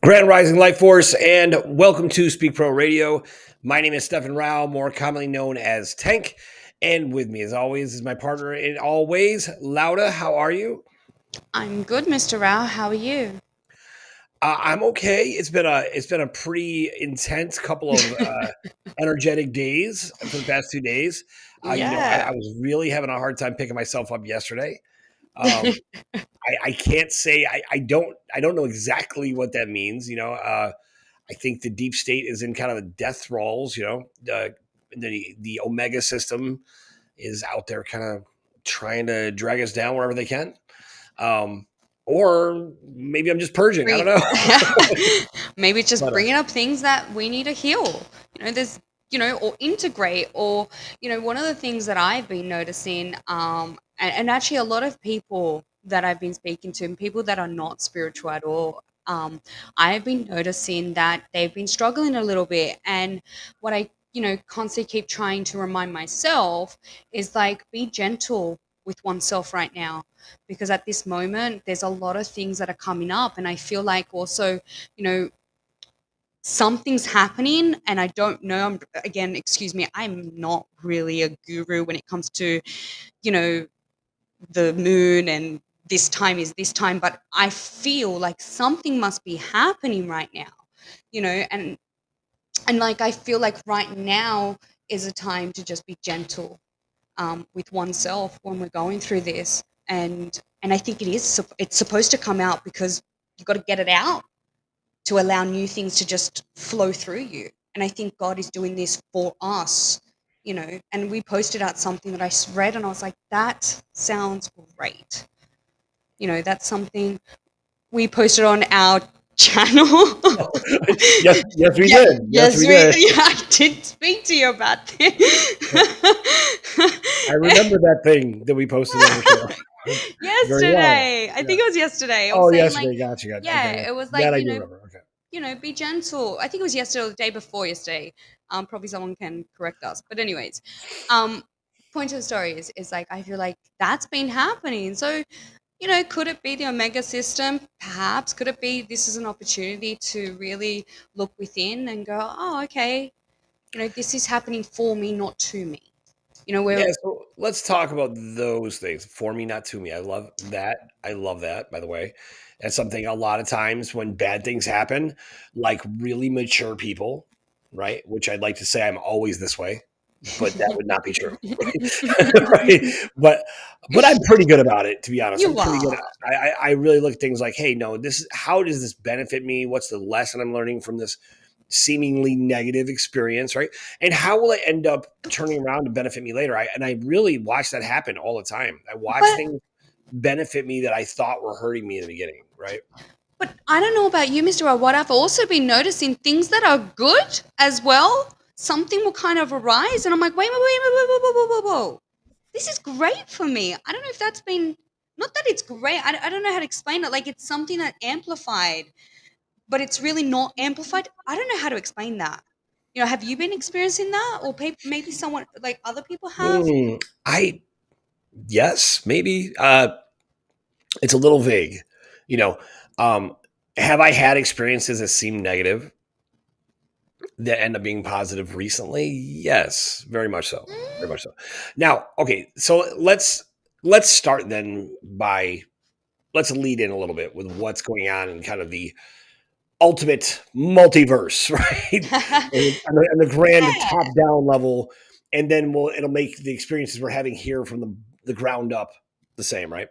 Grand Rising Life Force, and welcome to Speak Pro Radio. My name is Stefan Rao, more commonly known as Tank, and with me, as always, is my partner in all ways, Lauda. How are you? I'm good, Mr. Rao. How are you? I'm okay. It's been a pretty intense couple of energetic days for the past 2 days. I Yeah. was really having a hard time picking myself up yesterday. Um, I can't say I don't know exactly what that means. I think the deep state is in kind of the death thralls. The Omega system is out there, kind of trying to drag us down wherever they can. Um, or maybe I'm just purging. I don't Bring, know. maybe just but bringing up things that we need to heal. Or integrate, or one of the things that I've been noticing, and actually a lot of people that I've been speaking to, and people that are not spiritual at all, I've been noticing that they've been struggling a little bit, and what I constantly keep trying to remind myself is like, be gentle with oneself right now, because at this moment there's a lot of things that are coming up, and I feel like also, you know something's happening, and I don't know. Again, excuse me, I'm not really a guru when it comes to you know the moon and this time is this time, but I feel like something must be happening right now, and like I feel like right now is a time to just be gentle, with oneself when we're going through this. And I think it's supposed to come out, because you've got to get it out to allow new things to just flow through you. And I think God is doing this for us, and we posted out something that read, and I was like, that sounds great. That's something we posted on our channel. yes, yes, we Yeah, did. Yes, yes, we did. yeah, I did speak to you about this. I remember that thing that we posted in our show very well. Yesterday. I Yeah. think it was yesterday. I was Oh, saying, like, yesterday. Gotcha. Okay. yeah, it was like, That I do remember. Okay. be gentle. I think it was yesterday or the day before yesterday. Probably someone can correct us. But anyways, um, point of the story is like, I feel like that's been happening. So, could it be the Omega system? Perhaps. Could it be this is an opportunity to really look within and go, oh, okay, this is happening for me, not to me. Yeah, Where so let's talk about those things. For me, not to me. I love that. I love that, by the way. That's something a lot of times when bad things happen, like really mature people, right? Which I'd like to say I'm always this way, but that would not be true. Right? But I'm pretty good about it, to be honest. I'm you pretty good. are. I really look at things like, hey, no, this is how does this benefit me? What's the lesson I'm learning from this seemingly negative experience, right? And how will it end up turning around to benefit me later? I really watch that happen all the time. I watch But things benefit me that I thought were hurting me in the beginning, right? But I don't know about you, Mr. O. What I've also been noticing, things that are good as well, something will kind of arise, and I'm like, whoa. This is great for me. I don't know if that's been, not that it's great, I don't know how to explain it. Like, it's something that amplified, but it's really not amplified. I don't know how to explain that. Have you been experiencing that? Or maybe someone, like other people have? I yes, maybe. It's a little vague, you know. Um, have I had experiences that seem negative that end up being positive recently? Yes, very much so. Very Mm, much so. Now, okay, so let's start then by let's lead in a little bit with what's going on in kind of the ultimate multiverse, right? And the grand yeah. top down level, and then it'll make the experiences we're having here from the ground up the same, right?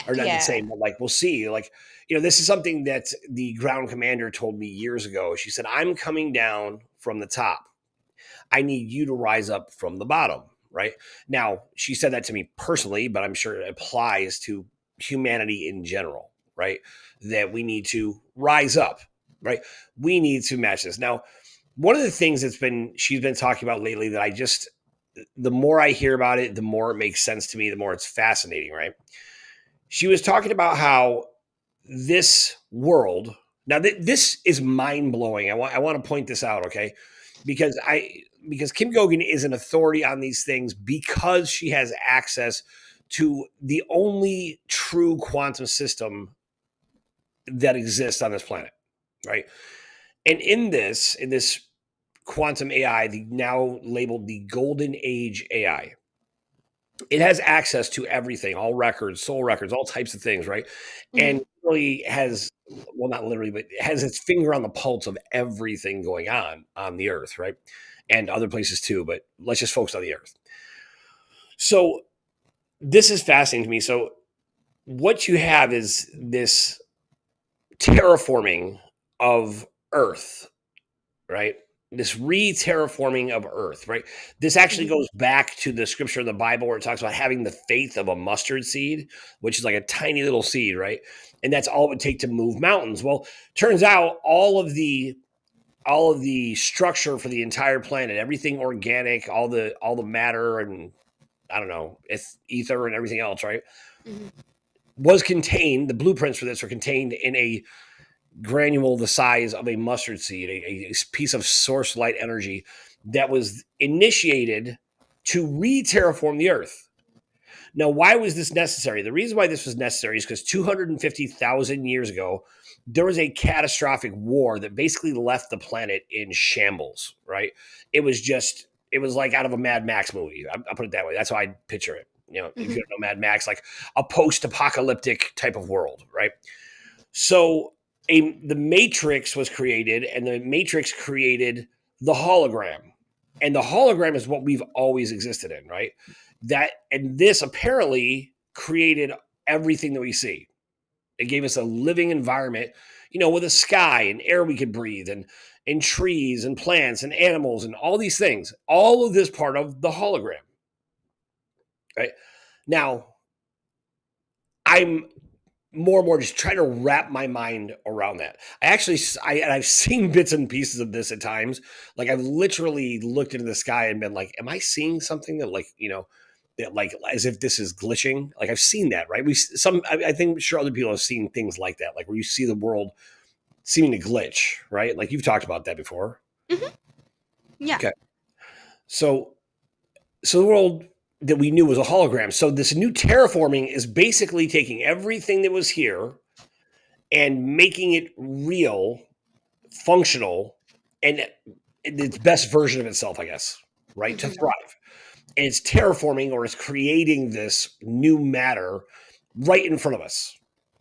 Or not the Yeah. same, but like we'll see. Like, this is something that the ground commander told me years ago. She said, I'm coming down from the top. I need you to rise up from the bottom, right? Now, she said that to me personally, but I'm sure it applies to humanity in general, right? That we need to rise up, right? We need to match this. Now, one of the things she's been talking about lately that the more I hear about it, the more it makes sense to me, the more it's fascinating, right? She was talking about how this world, now this is mind blowing. I want to point this out, okay? Because Kim Gogan is an authority on these things because she has access to the only true quantum system that exists on this planet. right? And in this quantum AI, the now labeled the golden age AI, it has access to everything, all records, soul records, all types of things, right? Hmm. And really has, well, not literally, but has its finger on the pulse of everything going on the earth, right? And other places too, but let's just focus on the earth. So this is fascinating to me. So what you have is this terraforming of earth, right? This re-terraforming of earth, right? This actually Hmm. goes back to the scripture in the Bible where it talks about having the faith of a mustard seed, which is like a tiny little seed, right? And that's all it would take to move mountains. Well, turns out all of the structure for the entire planet, everything organic, all the matter and I don't know, it's ether and everything else, right? Hmm. Was contained, the blueprints for this were contained in a granule the size of a mustard seed, a piece of source light energy that was initiated to re terraform the earth. Now, why was this necessary? The reason why this was necessary is because 250,000 years ago, there was a catastrophic war that basically left the planet in shambles, right? It was like out of a Mad Max movie. I'll put it that way. That's how I picture it. If you Hmm. don't know Mad Max, like a post apocalyptic type of world, right? So the Matrix was created, and the Matrix created the hologram, and the hologram is what we've always existed in, right? That and this apparently created everything that we see. It gave us a living environment, with a sky and air we could breathe, and trees and plants and animals and all these things. All of this part of the hologram, right? Now, I'm more and more just trying to wrap my mind around that. I've seen bits and pieces of this at times. Like I've literally looked into the sky and been like, "Am I seeing something that that like as if this is glitching?" Like I've seen that, right? I think sure other people have seen things like that, like where you see the world seeming to glitch, right? Like you've talked about that before. Hmm. Yeah. Okay, so the world that we knew was a hologram. So this new terraforming is basically taking everything that was here and making it real, functional, and its best version of itself, I guess, right? To Hmm. thrive. And it's terraforming or it's creating this new matter right in front of us,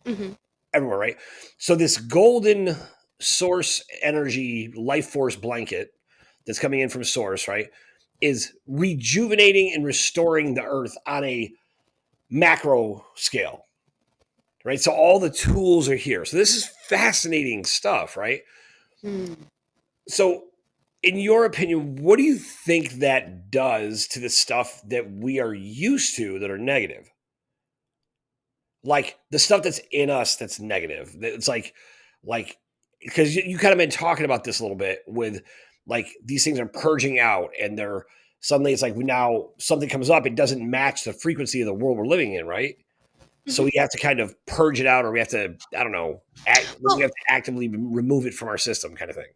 Hmm. everywhere, right? So this golden source energy life force blanket that's coming in from source, right, is rejuvenating and restoring the earth on a macro scale, right? So all the tools are here. So this is fascinating stuff, right? Mm. So, in your opinion, what do you think that does to the stuff that we are used to that are negative? Like the stuff that's in us that's negative. It's like, because you kind of been talking about this a little bit with like these things are purging out and they're suddenly it's like now something comes up, it doesn't match the frequency of the world we're living in, right? So Hmm. we have to kind of purge it out, or we have to, I don't know, we Well, have to actively remove it from our system, kind of thing.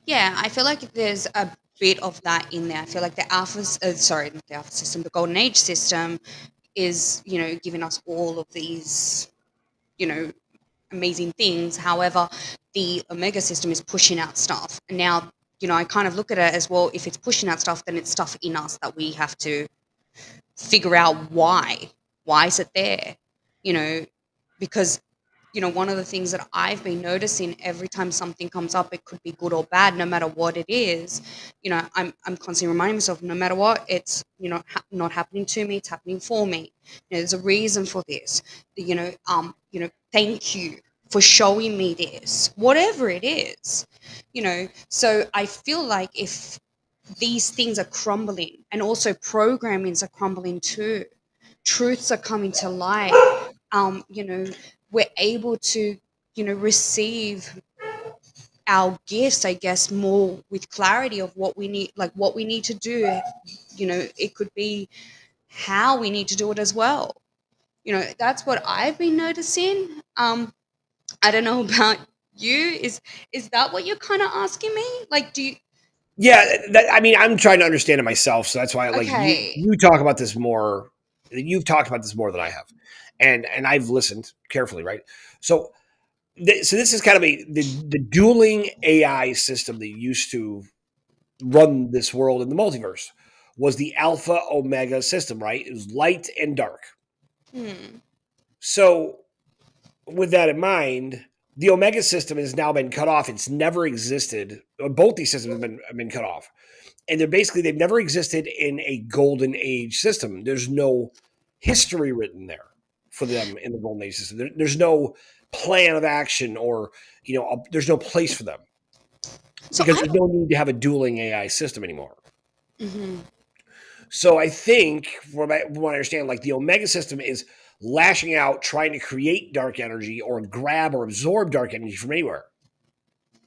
yeah, I feel like there's a bit of that in there. I feel like the sorry, not the alpha system, the golden age system is, giving us all of these, you know, amazing things. However, the omega system is pushing out stuff. And now, I kind of look at it as well, if it's pushing out stuff, then it's stuff in us that we have to figure out why. Why is it there? You know, because one of the things that I've been noticing every time something comes up, it could be good or bad, no matter what it is. I'm constantly reminding myself, no matter what, it's not happening to me, it's happening for me. There's a reason for this. Thank you for showing me this, whatever it is. So I feel like if these things are crumbling, and also programmings are crumbling too, truths are coming to light, we're able to receive our gifts, I guess, more with clarity of what we need, like what we need to do. It could be how we need to do it as well. That's what I've been noticing. I don't know about you. Is that what you're kind of asking me? Like, do you? Yeah, I mean, I'm trying to understand it myself, so that's why, like, you Okay. you talk about this more. You've talked about this more than I have, and I've listened carefully, right? So So this is kind of the dueling AI system that used to run this world in the multiverse was the Alpha Omega system, right? It was light and dark. Hmm. So with that in mind, the Omega system has now been cut off. It's never existed. Both these systems have been cut off, and they've never existed in a golden age system. There's no history written there for them in the golden age system. There's no plan of action, or there's no place for them So because I there's no need to have a dueling AI system anymore. Mhm. So I think, from what I understand, like the Omega system is lashing out, trying to create dark energy or grab or absorb dark energy from anywhere,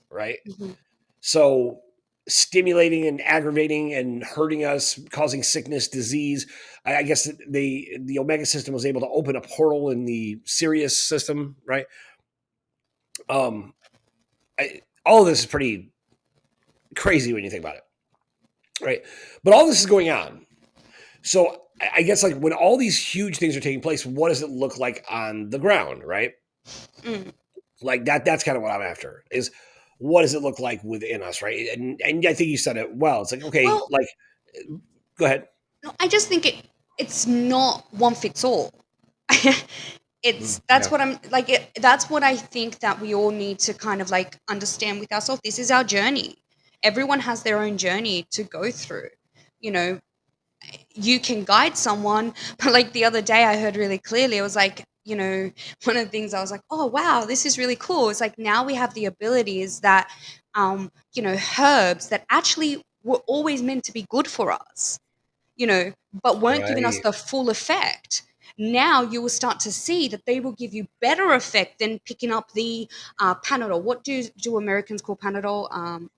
right? Mhm. So stimulating and aggravating and hurting us, causing sickness, disease. I guess the Omega system was able to open a portal in the Sirius system, right? Um, all of this is pretty crazy when you think about it, right? But all this is going on. So I guess like when all these huge things are taking place, what does it look like on the ground, right? Mm. Like that's kind of what I'm after is what does it look like within us, right? And I think you said it well. It's like, okay, Well, like go ahead. no, I just think it's not one fits all. It's that's Yeah. what I'm like that's what I think that we all need to kind of like understand with ourselves. This is our journey. Everyone has their own journey to go through. You know, you can guide someone, but like the other day I heard really clearly, it was like, one of the things I was like, oh wow, this is really cool. It's like now we have the abilities that herbs that actually were always meant to be good for us, but weren't giving us Right. the full effect. Now you will start to see that they will give you better effect than picking up the Panadol. What do Americans call Panadol?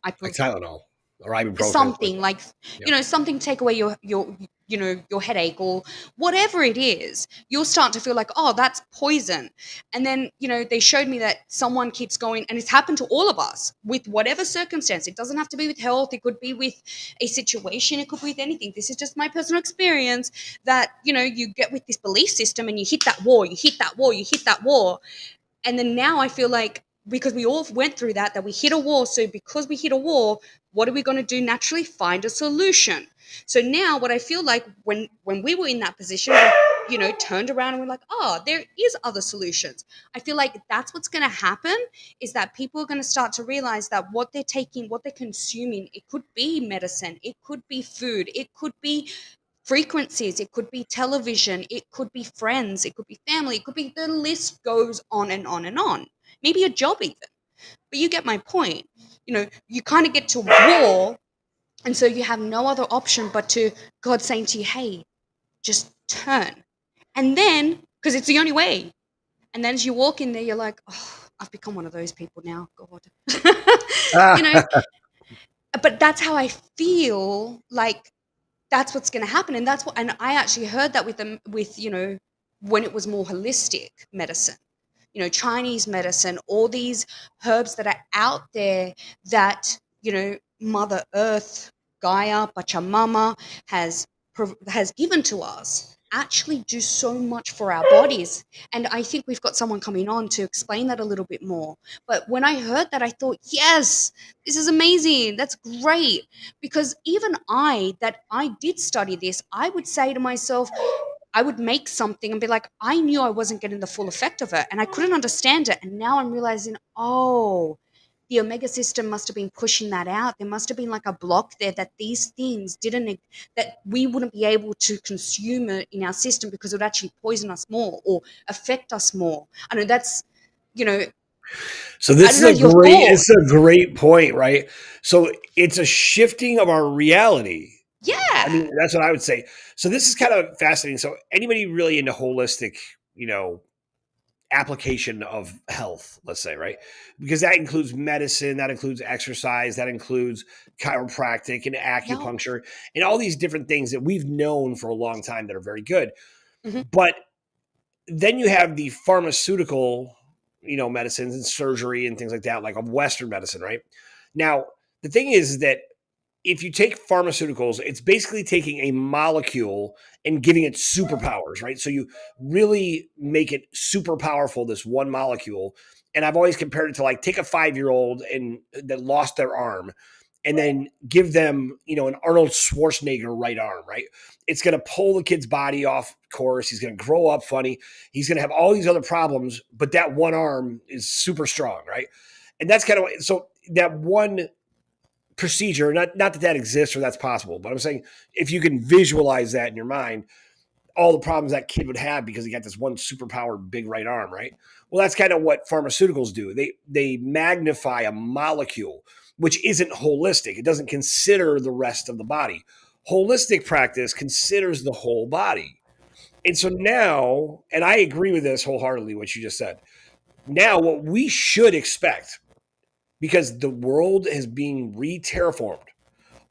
Like Tylenol or ibuprofen. Something like, Yeah. something to take away your headache or whatever it is. You'll start to feel like, oh, that's poison. And then they showed me that someone keeps going, and it's happened to all of us with whatever circumstance. It doesn't have to be with health, it could be with a situation, it could be with anything. This is just my personal experience, that you get with this belief system and you hit that wall, you hit that wall, you hit that wall. And then now I feel like, because we all went through that we hit a wall. So because we hit a wall, what are we going to do naturally? Find a solution. So now what I feel like, when we were in that position, we, turned around and we're like, oh, there is other solutions. I feel like that's what's going to happen, is that people are going to start to realize that what they're taking, what they're consuming, it could be medicine, it could be food, it could be frequencies, it could be television, it could be friends, it could be family, it could be, the list goes on and on and on. Maybe a job even. But you get my point. You kind of get to war, and so you have no other option but to God saying to you, hey, just turn. And then, because it's the only way. And then as you walk in there, you're like, oh, I've become one of those people now, God. you know, but that's how I feel like that's what's going to happen. And that's what, and I actually heard that with them, with, when it was more holistic medicine, Chinese medicine, all these herbs that are out there that, Mother Earth, Gaia, Pachamama has given to us, actually do so much for our bodies. And I think we've got someone coming on to explain that a little bit more. But when I heard that, I thought, yes, this is amazing. That's great. Because even that I did study this, I would say to myself, I would make something and be like, I knew I wasn't getting the full effect of it and I couldn't understand it. And now I'm realizing, oh, the Omega system must have been pushing that out. There must have been like a block there that these things that we wouldn't be able to consume it in our system because it would actually poison us more or affect us more. I know that's, you know, So I this don't is know a your great thought. it's a great point, right? So it's a shifting of our reality. I Yeah. mean, that's what I would say. So this is kind of fascinating. So anybody really into holistic, you know, application of health, let's say, right? Because that includes medicine, that includes exercise, that includes chiropractic and Yeah. acupuncture and all these different things that we've known for a long time that are very good. Hmm. But then you have the pharmaceutical, you know, medicines and surgery and things like that, like a Western medicine, right? Now, the thing is that if you take pharmaceuticals, it's basically taking a molecule and giving it superpowers, right? So you really make it super powerful, this one molecule. And I've always compared it to like take a 5 year old and that lost their arm and then give them, an Arnold Schwarzenegger right arm, right? It's going to pull the kid's body off course. He's going to grow up funny. He's going to have all these other problems, but that one arm is super strong, right? And that's kind of so that one procedure, not that that exists or that's possible, but I'm saying if you can visualize that in your mind, all the problems that kid would have because he got this one superpowered big right arm, right? Well, that's kind of what pharmaceuticals do. They magnify a molecule, which isn't holistic. It doesn't consider the rest of the body. Holistic practice considers the whole body. And so now, and I agree with this wholeheartedly, what you just said. Now, what we should expect, because the world is being re-terraformed,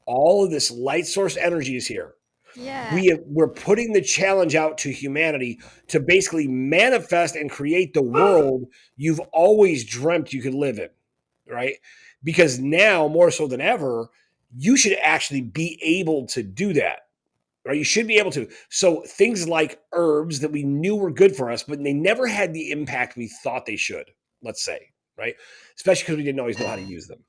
all of this light source energy is here. Yeah. We're putting the challenge out to humanity to basically manifest and create the world you've always dreamt you could live in, right? Because now more so than ever, you should actually be able to do that, right? You should be able to. So things like herbs that we knew were good for us, but they never had the impact we thought they should, let's say, right? Especially because we didn't always know how to use them,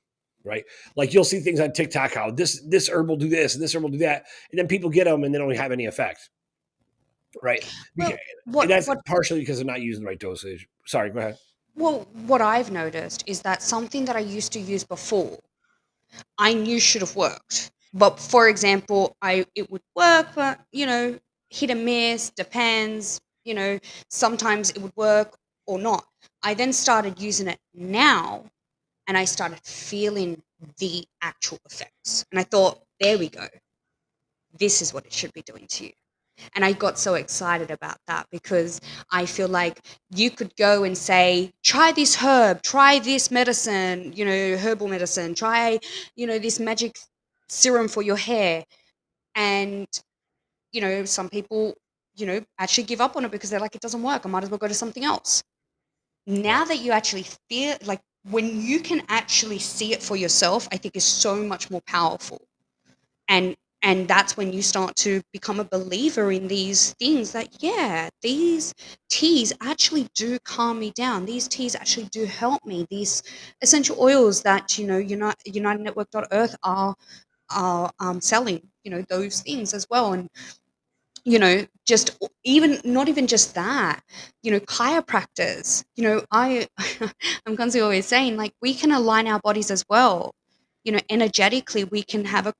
right? Like you'll see things on TikTok how this herb will do this and this herb will do that, and then people get them and they don't have any effect, right? Well, And that's what partially because they're not using the right dosage. Sorry, go ahead. what I've noticed is that something that I used to use before, I knew should have worked. But for example, I it would work, but hit and miss, depends. Sometimes it would work or not. I then started using it now, and I started feeling the actual effects. And I thought, there we go. This is what it should be doing to you. And I got so excited about that because I feel like you could go and say, try this herb, try this medicine, herbal medicine, try, this magic serum for your hair. And, some people, actually give up on it because they're like, it doesn't work. I might as well go to something else. Now Right. that you actually feel like when you can actually see it for yourself, I think is so much more powerful. And that's when you start to become a believer in these things that, yeah, these teas actually do calm me down, these teas actually do help me, these essential oils that United Network.earth are selling, those things as well. And just even not even just that, chiropractors, I'm constantly always saying, like, we can align our bodies as well, energetically. We can have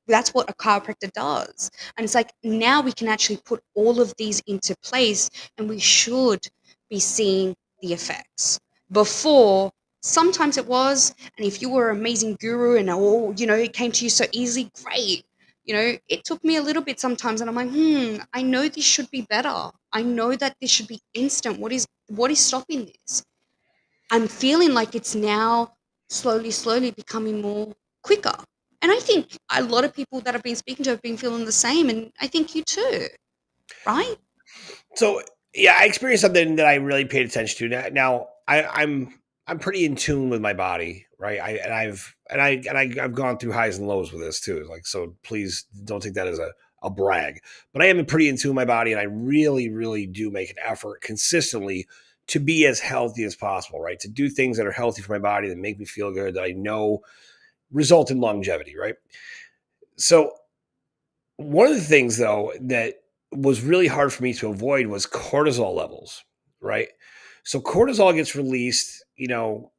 that's what a chiropractor does. And it's like now we can actually put all of these into place, and we should be seeing the effects. Before, sometimes it was, and if you were an amazing guru and it came to you so easily, great. It took me a little bit sometimes, and I'm like, I know this should be better. I know that this should be instant. What is stopping this? I'm feeling like it's now slowly becoming more quicker. And I think a lot of people that I've been speaking to have been feeling the same, and I think you too, right? So yeah, I experienced something that I really paid attention to. Now I'm pretty in tune with my body, right? I've gone through highs and lows with this too. Like, so please don't take that as a brag. But I am pretty in tune with my body, and I really, really do make an effort consistently to be as healthy as possible, right? To do things that are healthy for my body that make me feel good, that I know result in longevity, right? So one of the things though that was really hard for me to avoid was cortisol levels, right? So cortisol gets released, in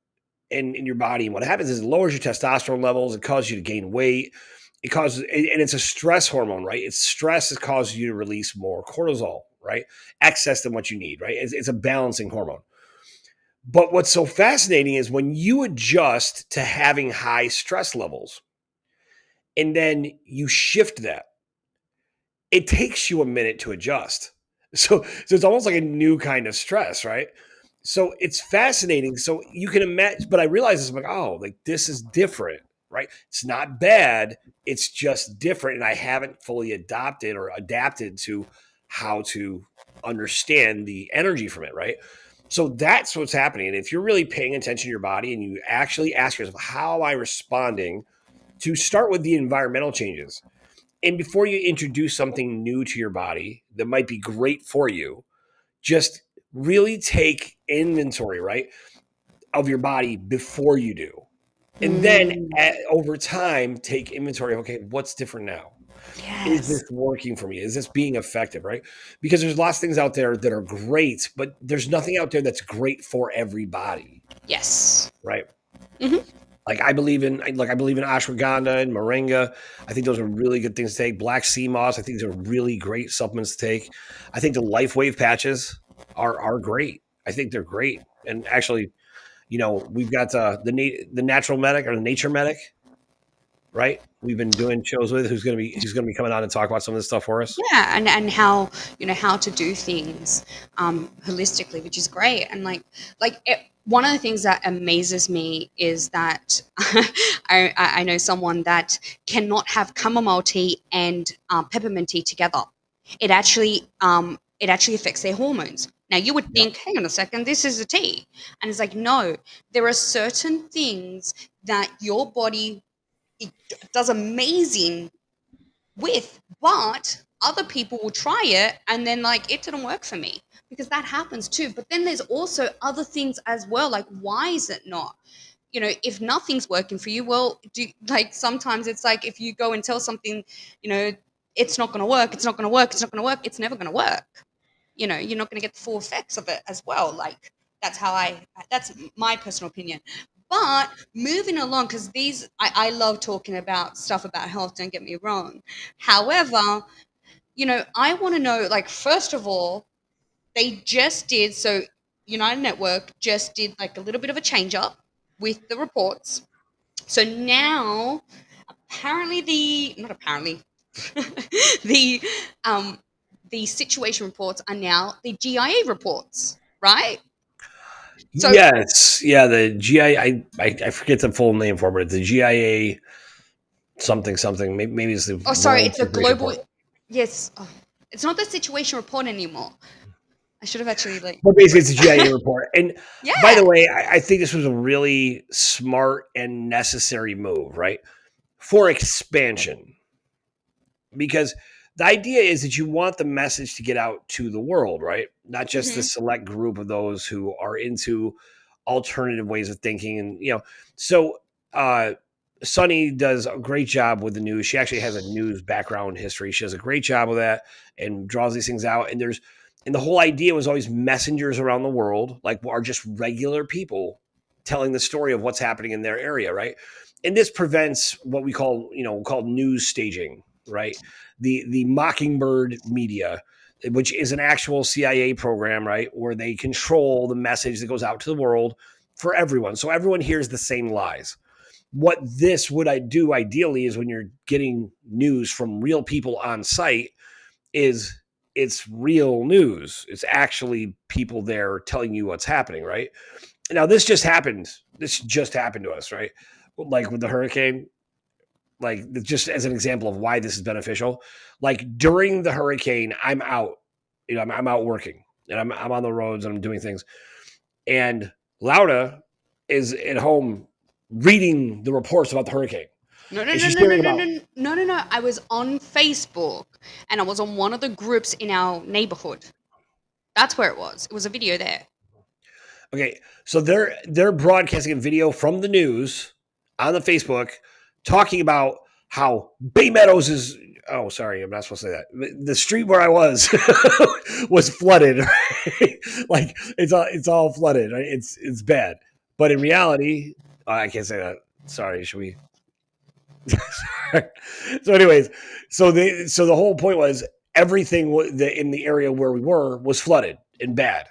your body. And what happens is it lowers your testosterone levels, it causes you to gain weight. It causes, and it's a stress hormone, right? It's stress that causes you to release more cortisol, right? Excess than what you need, right? It's a balancing hormone. But what's so fascinating is when you adjust to having high stress levels and then you shift that, it takes you a minute to adjust. So it's almost like a new kind of stress, right? So it's fascinating. So you can imagine, but I realize this, I'm like, oh, like this is different, right? It's not bad. It's just different. And I haven't fully adopted or adapted to how to understand the energy from it, right? So that's what's happening. And if you're really paying attention to your body and you actually ask yourself, how am I responding to start with the environmental changes. And before you introduce something new to your body that might be great for you, just really take inventory, right, of your body before you do. And then Mm, over time, take inventory of, okay, what's different now? Is this yes. working for me? Is this being effective, right? Because there's lots of things out there that are great, but there's nothing out there that's great for everybody, Yes. right? Hmm. I believe in ashwagandha and moringa. I think those are really good things to take. Black sea moss, I think these are really great supplements to take. I think the Life Wave patches are great. I think they're great. And actually, we've got the natural medic or the nature medic, right? We've been doing shows with who's gonna be coming on and talk about some of this stuff for us. Yeah, and how how to do things holistically, which is great. And one of the things that amazes me is that I know someone that cannot have chamomile tea and peppermint tea together. It actually affects their hormones. Now you would Yeah. think, hang on a second, this is a tea, and it's like no, there are certain things that your body it does amazing with, but other people will try it and then it didn't work for me, because that happens too. But then there's also other things as well, like why is it not, if nothing's working for you, well, sometimes it's like if you go and tell something, you know it's not going to work, it's not going to work, it's not going to work, it's never going to work. You're not going to get the full effects of it as well. That's my personal opinion. But moving along, because I love talking about stuff about health, don't get me wrong. However, I want to know, first of all, they just did, so United Network just did a little bit of a change up with the reports. So now, apparently, not apparently, the um the situation reports are now the GIA reports, right? So, Yes. Yeah. The GIA, I forget the full name for it, but the GIA something something. Maybe it's the oh, sorry, World it's a Situation global. Report. Yes, it's not the situation report anymore. I should have actually But basically, it's a GIA report. And by yeah. the way, I think this was a really smart and necessary move, right? For expansion, because the idea is that you want the message to get out to the world, right? Not just the Hmm. select group of those who are into alternative ways of thinking. And, so uh, Sunny does a great job with the news. She actually has a news background history. She does a great job with that and draws these things out. And the whole idea was always messengers around the world, like are just regular people telling the story of what's happening in their area, right? And this prevents what we call news staging, right? The Mockingbird media, which is an actual CIA program, right, where they control the message that goes out to the world for everyone, so everyone hears the same lies. What this would I do ideally is when you're getting news from real people on site, is it's real news. It's actually people there telling you what's happening, right? Now this just happened to us, right? Like with the hurricane, like just as an example of why this is beneficial. Like during the hurricane, I'm out, I'm out working and I'm on the roads and I'm doing things. And Laura is at home reading the reports about the hurricane. No, no, And no, she's no, no, hearing no, about, no, no, no, no. I was on Facebook, and I was on one of the groups in our neighborhood. That's where it was. It was a video there. okay, so they're broadcasting a video from the news on the Facebook talking about how Bay Meadows is, oh sorry, I'm not supposed to say that. The street where I was was flooded. Right? Like it's all flooded. Right? It's bad. But in reality, I can't say that. Sorry, should we? So anyways, so the whole point was everything in the area where we were was flooded and bad.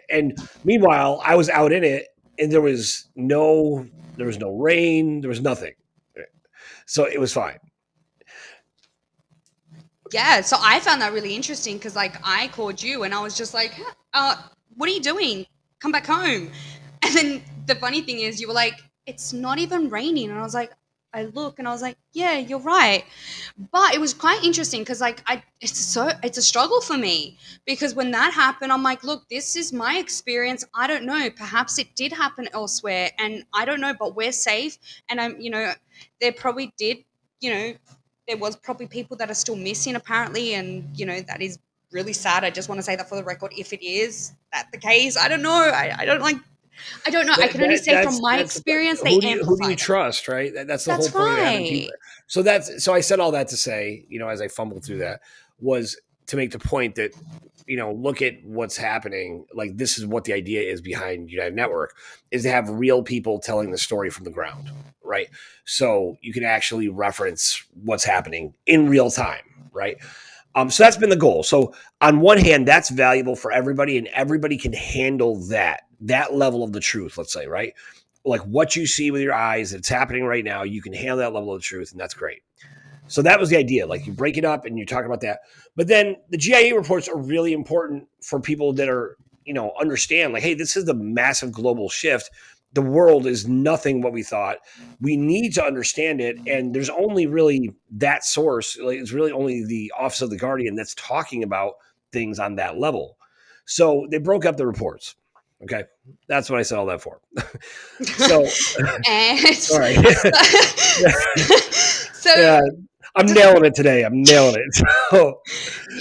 And meanwhile, I was out in it, and there was no rain, there was nothing, so it was fine. Yeah, so I found that really interesting because, I called you and I was just like, what are you doing? Come back home. And then the funny thing is, you were like, it's not even raining. And I was like, I look and I was like, yeah, you're right. But it was quite interesting because like it's a struggle for me because when that happened, I'm like, look, this is my experience. I don't know. Perhaps it did happen elsewhere and I don't know, but we're safe. And I'm, there probably did, you know, there was probably people that are still missing apparently, and that is really sad. I just want to say that for the record, if it is that the case, I don't know. I don't know. I can only say from my That's experience, they who do you amplified it. trust, right? That's the whole That's point of having people. right. So I said all that to say, as I fumbled through that, was to make the point that look at what's happening. Like, this is what the idea is behind United Network, is to have real people telling the story from the ground, right? So you can actually reference what's happening in real time, right? So that's been the goal. So on one hand, that's valuable for everybody, and everybody can handle that level of the truth. Let's say, right, like what you see with your eyes, it's happening right now. You can handle that level of truth, and that's great. So that was the idea. Like, you break it up and you're talking about that. But then the GIA reports are really important for people that are, understand, like, hey, this is the massive global shift. The world is nothing what we thought. We need to understand it. And there's only really that source. Like, it's really only the Office of the Guardian that's talking about things on that level. So they broke up the reports. Okay. That's what I said all that for. So, And sorry. so Yeah, I'm nailing it today. I'm nailing it.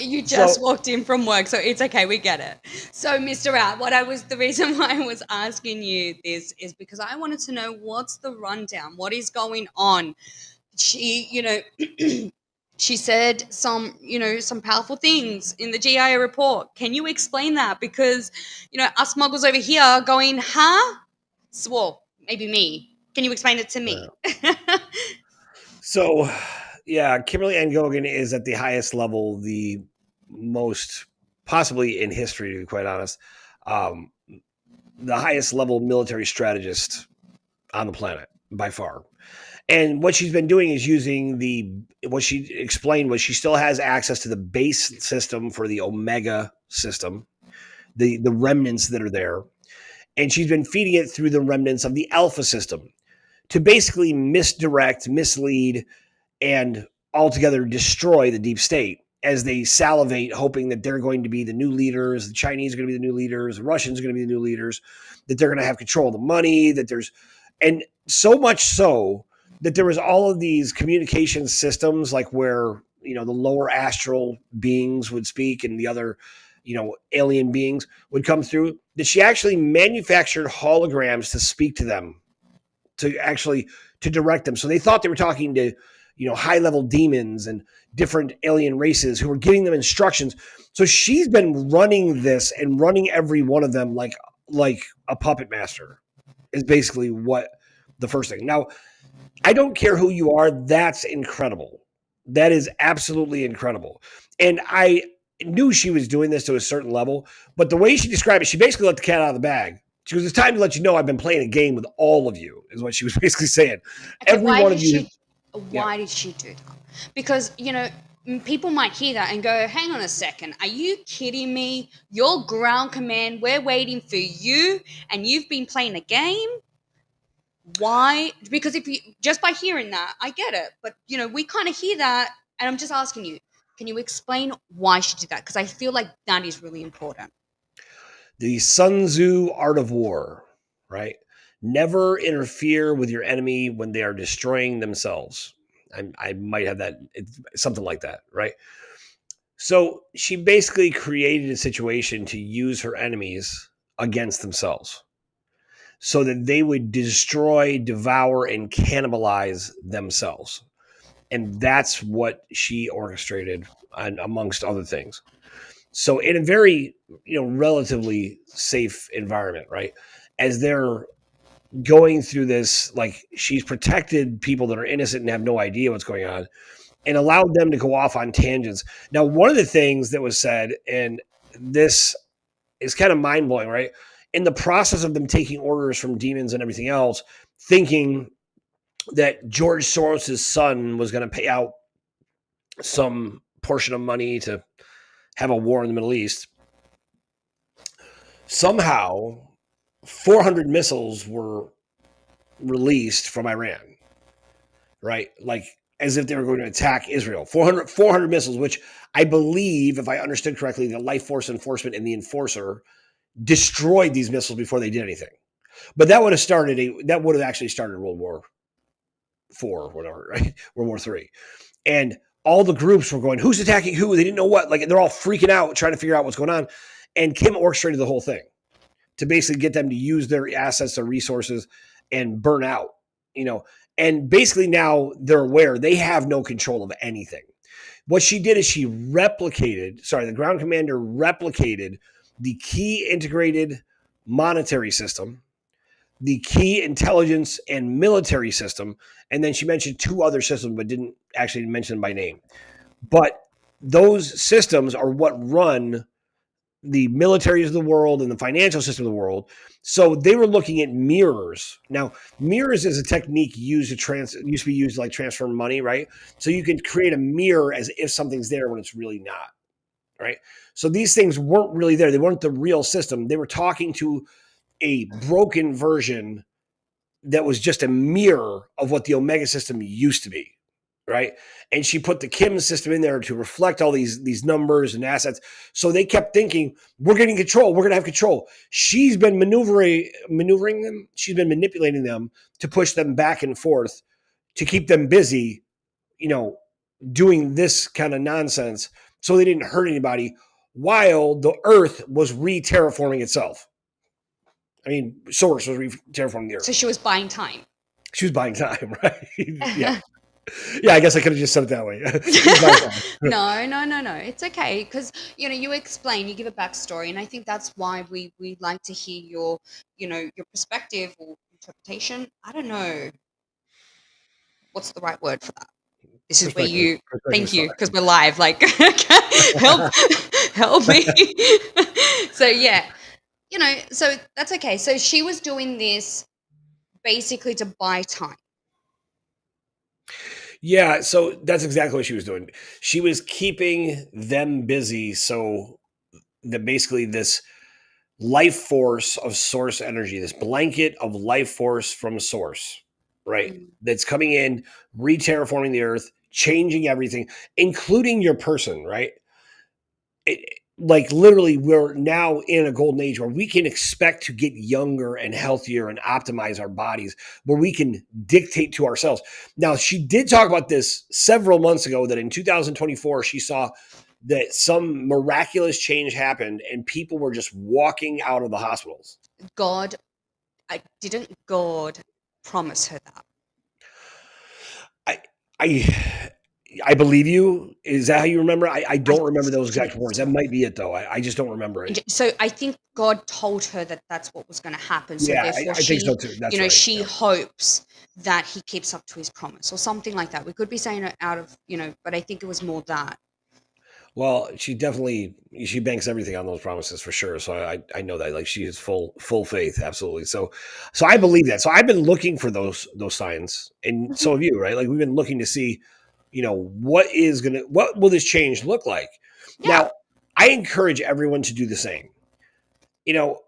you just So walked in from work, so it's okay. We get it. So, Mr. Out, the reason why I was asking you this is because I wanted to know what's the rundown, what is going on. She, she said some powerful things in the GIA report. Can you explain that? Because, us muggles over here are going, huh? Well, maybe me. Can you explain it to me? so yeah, Kimberly Ann Gogan is at the highest level, the most possibly in history, to be quite honest, um, the highest level military strategist on the planet by far. And what she's been doing is using what she explained was she still has access to the base system for the Omega system, the remnants that are there, and she's been feeding it through the remnants of the Alpha system to basically misdirect, mislead, and altogether destroy the deep state as they salivate, hoping that they're going to be the new leaders. The Chinese are going to be the new leaders. The Russians are going to be the new leaders. That they're going to have control of the money. And so much so that there was all of these communication systems, like where the lower astral beings would speak and the other alien beings would come through. That she actually manufactured holograms to speak to them, to direct them. So they thought they were talking to, high level demons and different alien races who were giving them instructions. So she's been running this and running every one of them like a puppet master is basically what the first thing. Now, I don't care who you are. That's incredible. That is absolutely incredible. And I knew she was doing this to a certain level, but the way she described it, she basically let the cat out of the bag. She goes, "It's time to let you know I've been playing a game with all of you," is what she was basically saying. Okay, Every one of you. Yeah. why did she do that? Because, people might hear that and go, hang on a second, are you kidding me? Your ground command, we're waiting for you, and you've been playing a game? Why? Because if you just by hearing that, I get it. But, we kind of hear that, and I'm just asking you, can you explain why she did that? Because I feel like that is really important. The Sun Tzu art of war, right? Never interfere with your enemy when they are destroying themselves. I might have that, something like that, right? So she basically created a situation to use her enemies against themselves so that they would destroy, devour, and cannibalize themselves. And that's what she orchestrated, amongst other things. So in a very, relatively safe environment, right? As they're going through this, like, she's protected people that are innocent and have no idea what's going on and allowed them to go off on tangents. Now, one of the things that was said, and this is kind of mind blowing, right? In the process of them taking orders from demons and everything else, thinking that George Soros's son was going to pay out some portion of money to have a war in the Middle East. Somehow, 400 missiles were released from Iran. right? Like as if they were going to attack Israel. 400 missiles, which I believe, if I understood correctly, the Life Force Enforcement and the Enforcer destroyed these missiles before they did anything. But that would have actually started World War IV or whatever, right? World War III. And all the groups were going, who's attacking who? They didn't know what. Like they're all freaking out, trying to figure out what's going on. And Kim orchestrated the whole thing to basically get them to use their assets, their resources, and burn out. You know, and basically now they're aware they have no control of anything. What she did is the ground commander replicated the key integrated monetary system, the key intelligence and military system, and then she mentioned two other systems but didn't actually mention them by name. But those systems are what run the militaries of the world and the financial system of the world. So they were looking at mirrors. Now, mirrors is a technique used to be used to like transfer money, right? So you can create a mirror as if something's there when it's really not, right? So these things weren't really there. They weren't the real system. They were talking to a broken version that was just a mirror of what the Omega system used to be, right? And she put the Kim system in there to reflect all these numbers and assets. So they kept thinking, we're getting control. We're going to have control. She's been maneuvering them. She's been manipulating them to push them back and forth to keep them busy, you know, doing this kind of nonsense so they didn't hurt anybody while the Earth was re-terraforming itself. I mean, Source was re-terraforming the So Earth. she was buying time. She was buying time, right? Yeah. Yeah, I guess I could have just said it that way. She was buying time. No. It's okay because you explain, you give a backstory, and I think that's why we like to hear your perspective or interpretation. I don't know what's the right word for that. This is where Perspective. you Perspective thank is you fine. because we're live. Like, help, help me. So yeah, so that's okay. So she was doing this basically to buy time. Yeah, so that's exactly what she was doing. She was keeping them busy so that basically this life force of source energy, this blanket of life force from source, right? Mm. That's coming in, re-terraforming the earth, changing everything, including your person, right? Like literally we're now in a golden age where we can expect to get younger and healthier and optimize our bodies, where we can dictate to ourselves. Now she did talk about this several months ago that in 2024 she saw that some miraculous change happened and people were just walking out of the hospitals. God, didn't God promise her that? I I I believe you. Is that how you remember? I I don't remember those think exact words. That so. might be it though. I just don't remember it. So I think God told her that that's what was going to happen. So Yeah, therefore, I think so too. That's right. she Yeah. hopes that he keeps up to his promise or something like that. We could be saying it out of, but I think it was more that. Well, she banks everything on those promises for sure. So I know that like she is full faith, absolutely. So I believe that. So I've been looking for those signs, and Mhm. so have you, right? Like we've been looking to see, what will this change look like? Yeah. Now, I encourage everyone to do the same. You know,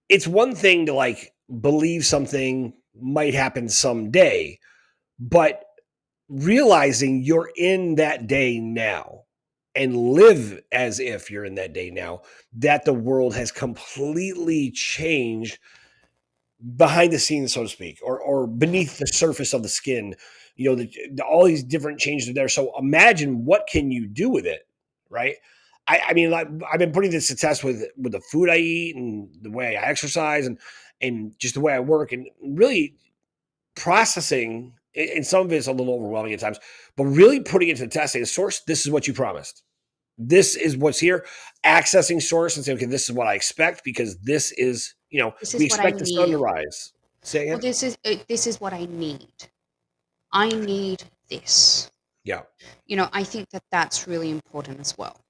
it's one thing to like believe something might happen someday, but realizing you're in that day now and live as if you're in that day now, that the world has completely changed behind the scenes, so to speak, or beneath the surface of the skin. All these different changes are there. So imagine what can you do with it, right? I mean, like, I've been putting this to test with the food I eat and the way I exercise and just the way I work and really processing, and some of it's a little overwhelming at times, but really putting it to the test, saying, source, this is what you promised. This is what's here. Accessing source and saying, okay, this is what I expect because this is, This we is what I expect the sun to need. rise. Say Well, again? this is what I need. I need this. Yeah. I think that that's really important as well.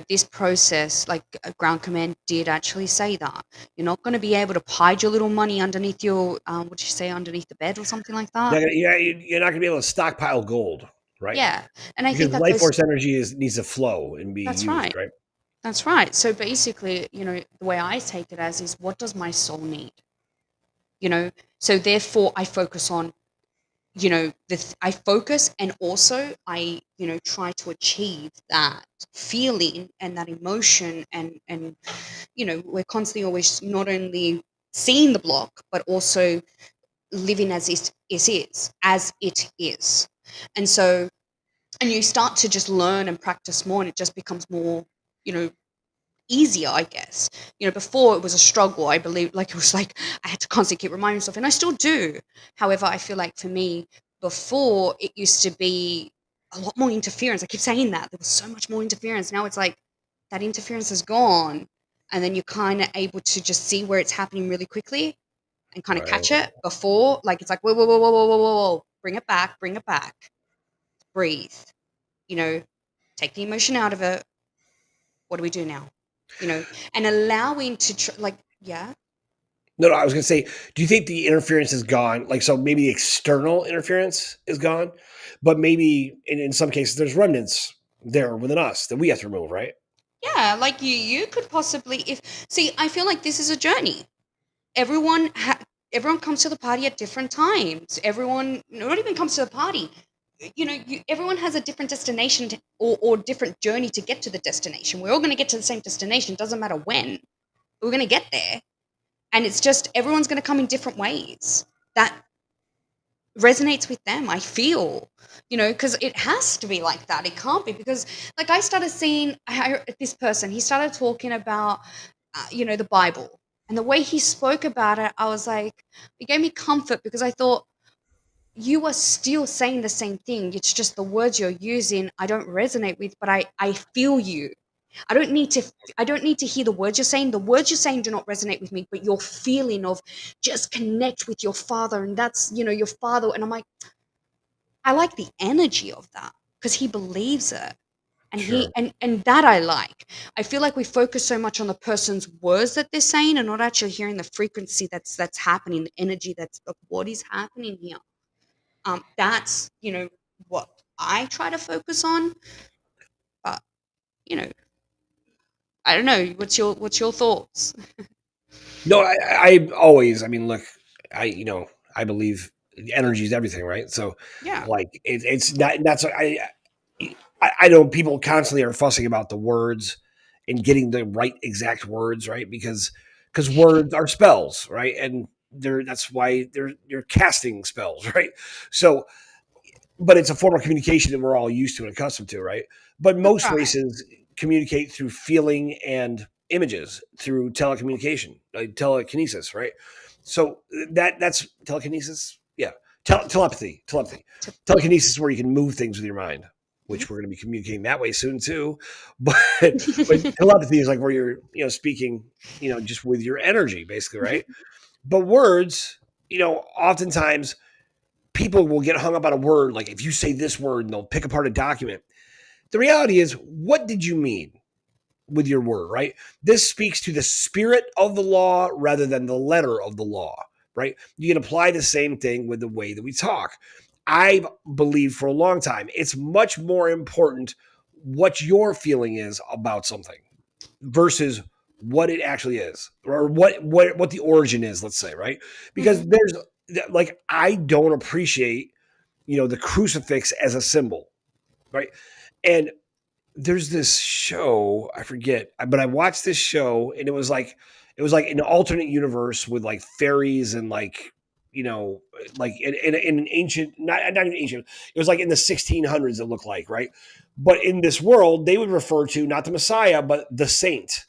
This process, like ground command did actually say that you're not going to be able to hide your little money underneath your, what did you say, underneath the bed or something like that. You're not going to be able to stockpile gold, right? Yeah, and I Because think the that life goes. force energy needs to flow and be That's used, right. right? That's right. So basically, the way I take it as is, what does my soul need? So therefore I focus on I focus, and also I, try to achieve that feeling and that emotion, and we're constantly always not only seeing the block, but also living as it is. And so, and you start to just learn and practice more, and it just becomes more, you know, easier, I guess. Before it was a struggle. I believe, like, it was like I had to constantly keep reminding myself, and I still do. However, I feel like for me, before it used to be a lot more interference. I keep saying that there was so much more interference. Now it's like that interference is gone, and then you're kind of able to just see where it's happening really quickly and kind of Right. catch it before, like, it's like, whoa, whoa, whoa, whoa, whoa, whoa, whoa, whoa, bring it back, breathe, you know, take the emotion out of it. What do we do now? You know, and allowing to like, yeah, No, no, I was gonna say, do you think the interference is gone? Like, so maybe the external interference is gone, but maybe in some cases there's remnants there within us that we have to remove, right? yeah, like you could possibly, if, see, I feel like this is a journey. Everyone comes to the party at different times. Everyone not even comes to the party. Everyone has a different destination or different journey to get to the destination. We're all going to get to the same destination. Doesn't matter when. We're going to get there, and it's just everyone's going to come in different ways. That resonates with them, I feel, because it has to be like that. It can't be, because, like, I started seeing this person. He started talking about, the Bible, and the way he spoke about it, I was like, it gave me comfort, because I thought, you are still saying the same thing. It's just the words you're using I don't resonate with, but I feel you. I don't need to I don't need to hear the words you're saying. The words you're saying do not resonate with me, but your feeling of just connect with your father, and that's, your father. And I'm like, I like the energy of that, because he believes it. And he Sure. and that I like. I feel like we focus so much on the person's words that they're saying, and not actually hearing the frequency that's happening, the energy that's of what is happening here. That's, what I try to focus on. But, you know, I don't know. What's your thoughts? No, I always, I mean, look, I believe energy is everything, right? So, Yeah, like, it's not, that's, I know people constantly are fussing about the words and getting the right exact words, right? Because words are spells, right? And that's why you're casting spells, right? So, but it's a form of communication that we're all used to and accustomed to, right? But that's most right. races communicate through feeling and images through telecommunication, like telekinesis, right? So that's telekinesis, yeah, telepathy. Yeah. Telekinesis is where you can move things with your mind, Mhm. which we're going to be communicating that way soon too. But but telepathy is like where you're speaking, just with your energy, basically, Mhm. right? But words, oftentimes people will get hung up on a word. Like if you say this word and they'll pick apart a document. The reality is, what did you mean with your word, right? This speaks to the spirit of the law rather than the letter of the law, right? You can apply the same thing with the way that we talk. I believe for a long time, it's much more important what your feeling is about something versus what it actually is or what the origin is, let's say, right? Mhm. Because there's like I don't appreciate the crucifix as a symbol, right? And there's this show, I forget, but I watched this show and it was like an alternate universe with like fairies and like like in an ancient, not even ancient, it was like in the 1600s, it looked like, right? But in this world they would refer to not the Messiah but the saint.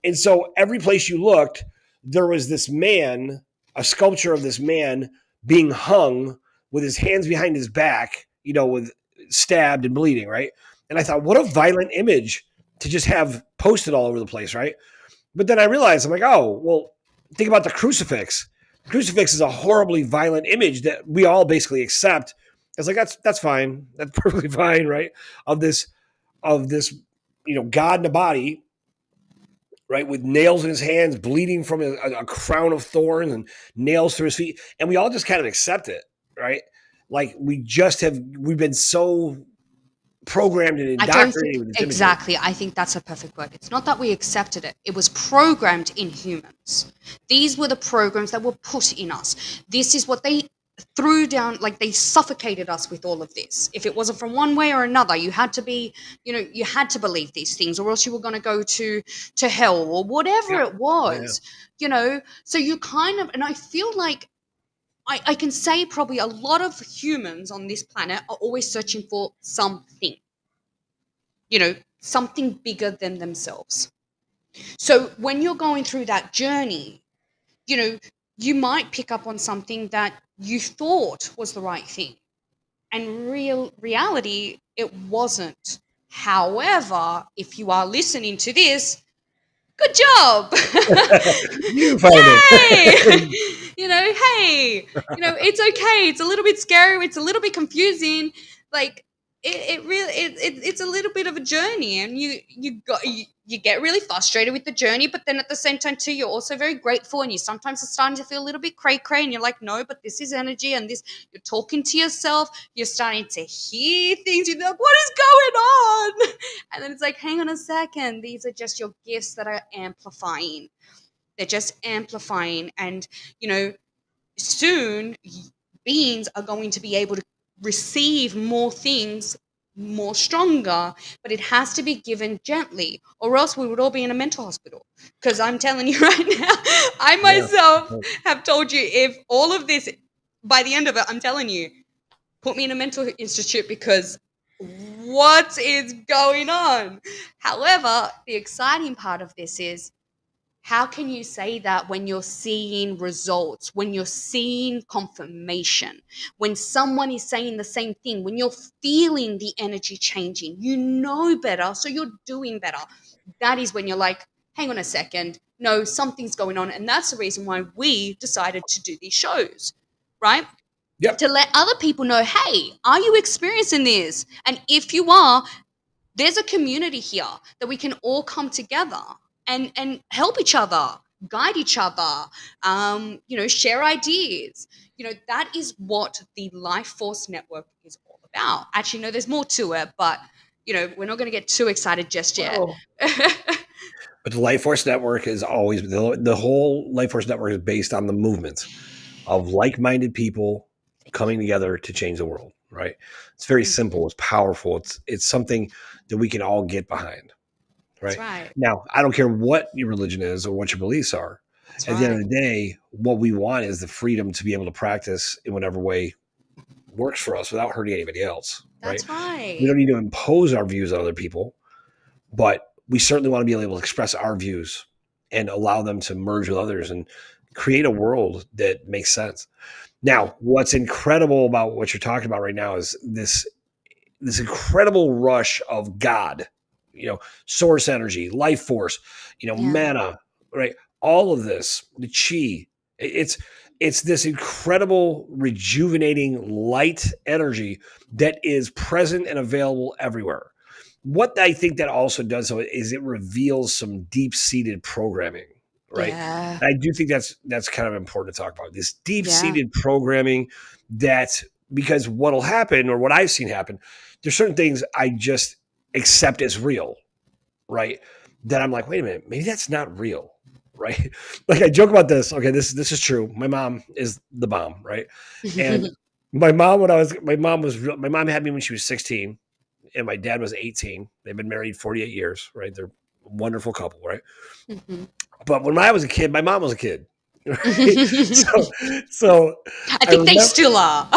And so every place you looked, there was this man, a sculpture of this man being hung with his hands behind his back, with stabbed and bleeding, right? And I thought, what a violent image to just have posted all over the place, right? But then I realized, I'm like, oh, well, think about the crucifix. The crucifix is a horribly violent image that we all basically accept. It's like that's fine. That's perfectly fine, right? Of this, God in a body, right, with nails in his hands, bleeding from a crown of thorns and nails through his feet, and we all just kind of accept it, right? Like we've been so programmed and I don't think indoctrinated with this imagery. exactly. I think that's a perfect word. It's not that we accepted it. It was programmed in humans. These were the programs that were put in us. This is what they threw down, like they suffocated us with all of this. If it wasn't from one way or another, you had to be, you had to believe these things, or else you were going to go to hell or whatever Yeah. it Yeah. was. So you kind of, and I feel like I can say probably a lot of humans on this planet are always searching for something, something bigger than themselves. So when you're going through that journey, you know, you might pick up on something that you thought was the right thing, and reality it wasn't. However, if you are listening to this, good job. You found it. Yay. Hey, it's okay, it's a little bit scary, it's a little bit confusing, like it really it's a little bit of a journey, and you get really frustrated with the journey, but then at the same time too, you're also very grateful, and you sometimes are starting to feel a little bit cray cray, and you're like, no, but this is energy, and this, you're talking to yourself, you're starting to hear things, you're like, what is going on? And then it's like, hang on a second, these are just your gifts that are amplifying. They're just amplifying. And, you know, soon beings are going to be able to receive more things more stronger, but it has to be given gently, or else we would all be in a mental hospital. Because I'm telling you right now, I Yeah. myself have told you, if all of this, by the end of it, I'm telling you, put me in a mental institute, because what is going on? However, the exciting part of this is, how can you say that when you're seeing results, when you're seeing confirmation, when someone is saying the same thing, when you're feeling the energy changing, you know better, so you're doing better. That is when you're like, hang on a second, no, something's going on. And that's the reason why we decided to do these shows, right? Yep. To let other people know, hey, are you experiencing this? And if you are, there's a community here that we can all come together and help each other, guide each other, share ideas. That is what the Life Force Network is all about. Actually, no, there's more to it, but we're not going to get too excited just yet. Well, but the Life Force Network is always the whole Life Force Network is based on the movement of like-minded people coming together to change the world. Right? It's very Mhm. simple. It's powerful. It's something that we can all get behind. That's Right? right. Now, I don't care what your religion is or what your beliefs are. That's At the end right. of the day, what we want is the freedom to be able to practice in whatever way works for us without hurting anybody else. Right? That's We right. don't need to impose our views on other people, but we certainly want to be able to express our views and allow them to merge with others and create a world that makes sense. Yeah. Now, what's incredible about what you're talking about right now is this incredible rush of God, source energy, life force, Yeah. mana, right? All of this, the chi, it's this incredible rejuvenating light energy that is present and available everywhere. What I think that also does though is it reveals some deep-seated programming, right? Yeah. And I do think that's kind of important to talk about. This Yeah. deep-seated programming that, because what'll happen, or what I've seen happen, there's certain things I just accept as real, right? That I'm like, wait a minute, maybe that's not real, right? Like I joke about this. Okay, this is true. My mom is the bomb, right? And my mom had me when she was 16, and my dad was 18. They've been married 48 years, right? They're a wonderful couple, right? Mhm. But when I was a kid, my mom was a kid. Right? So so I I think they remember, still are.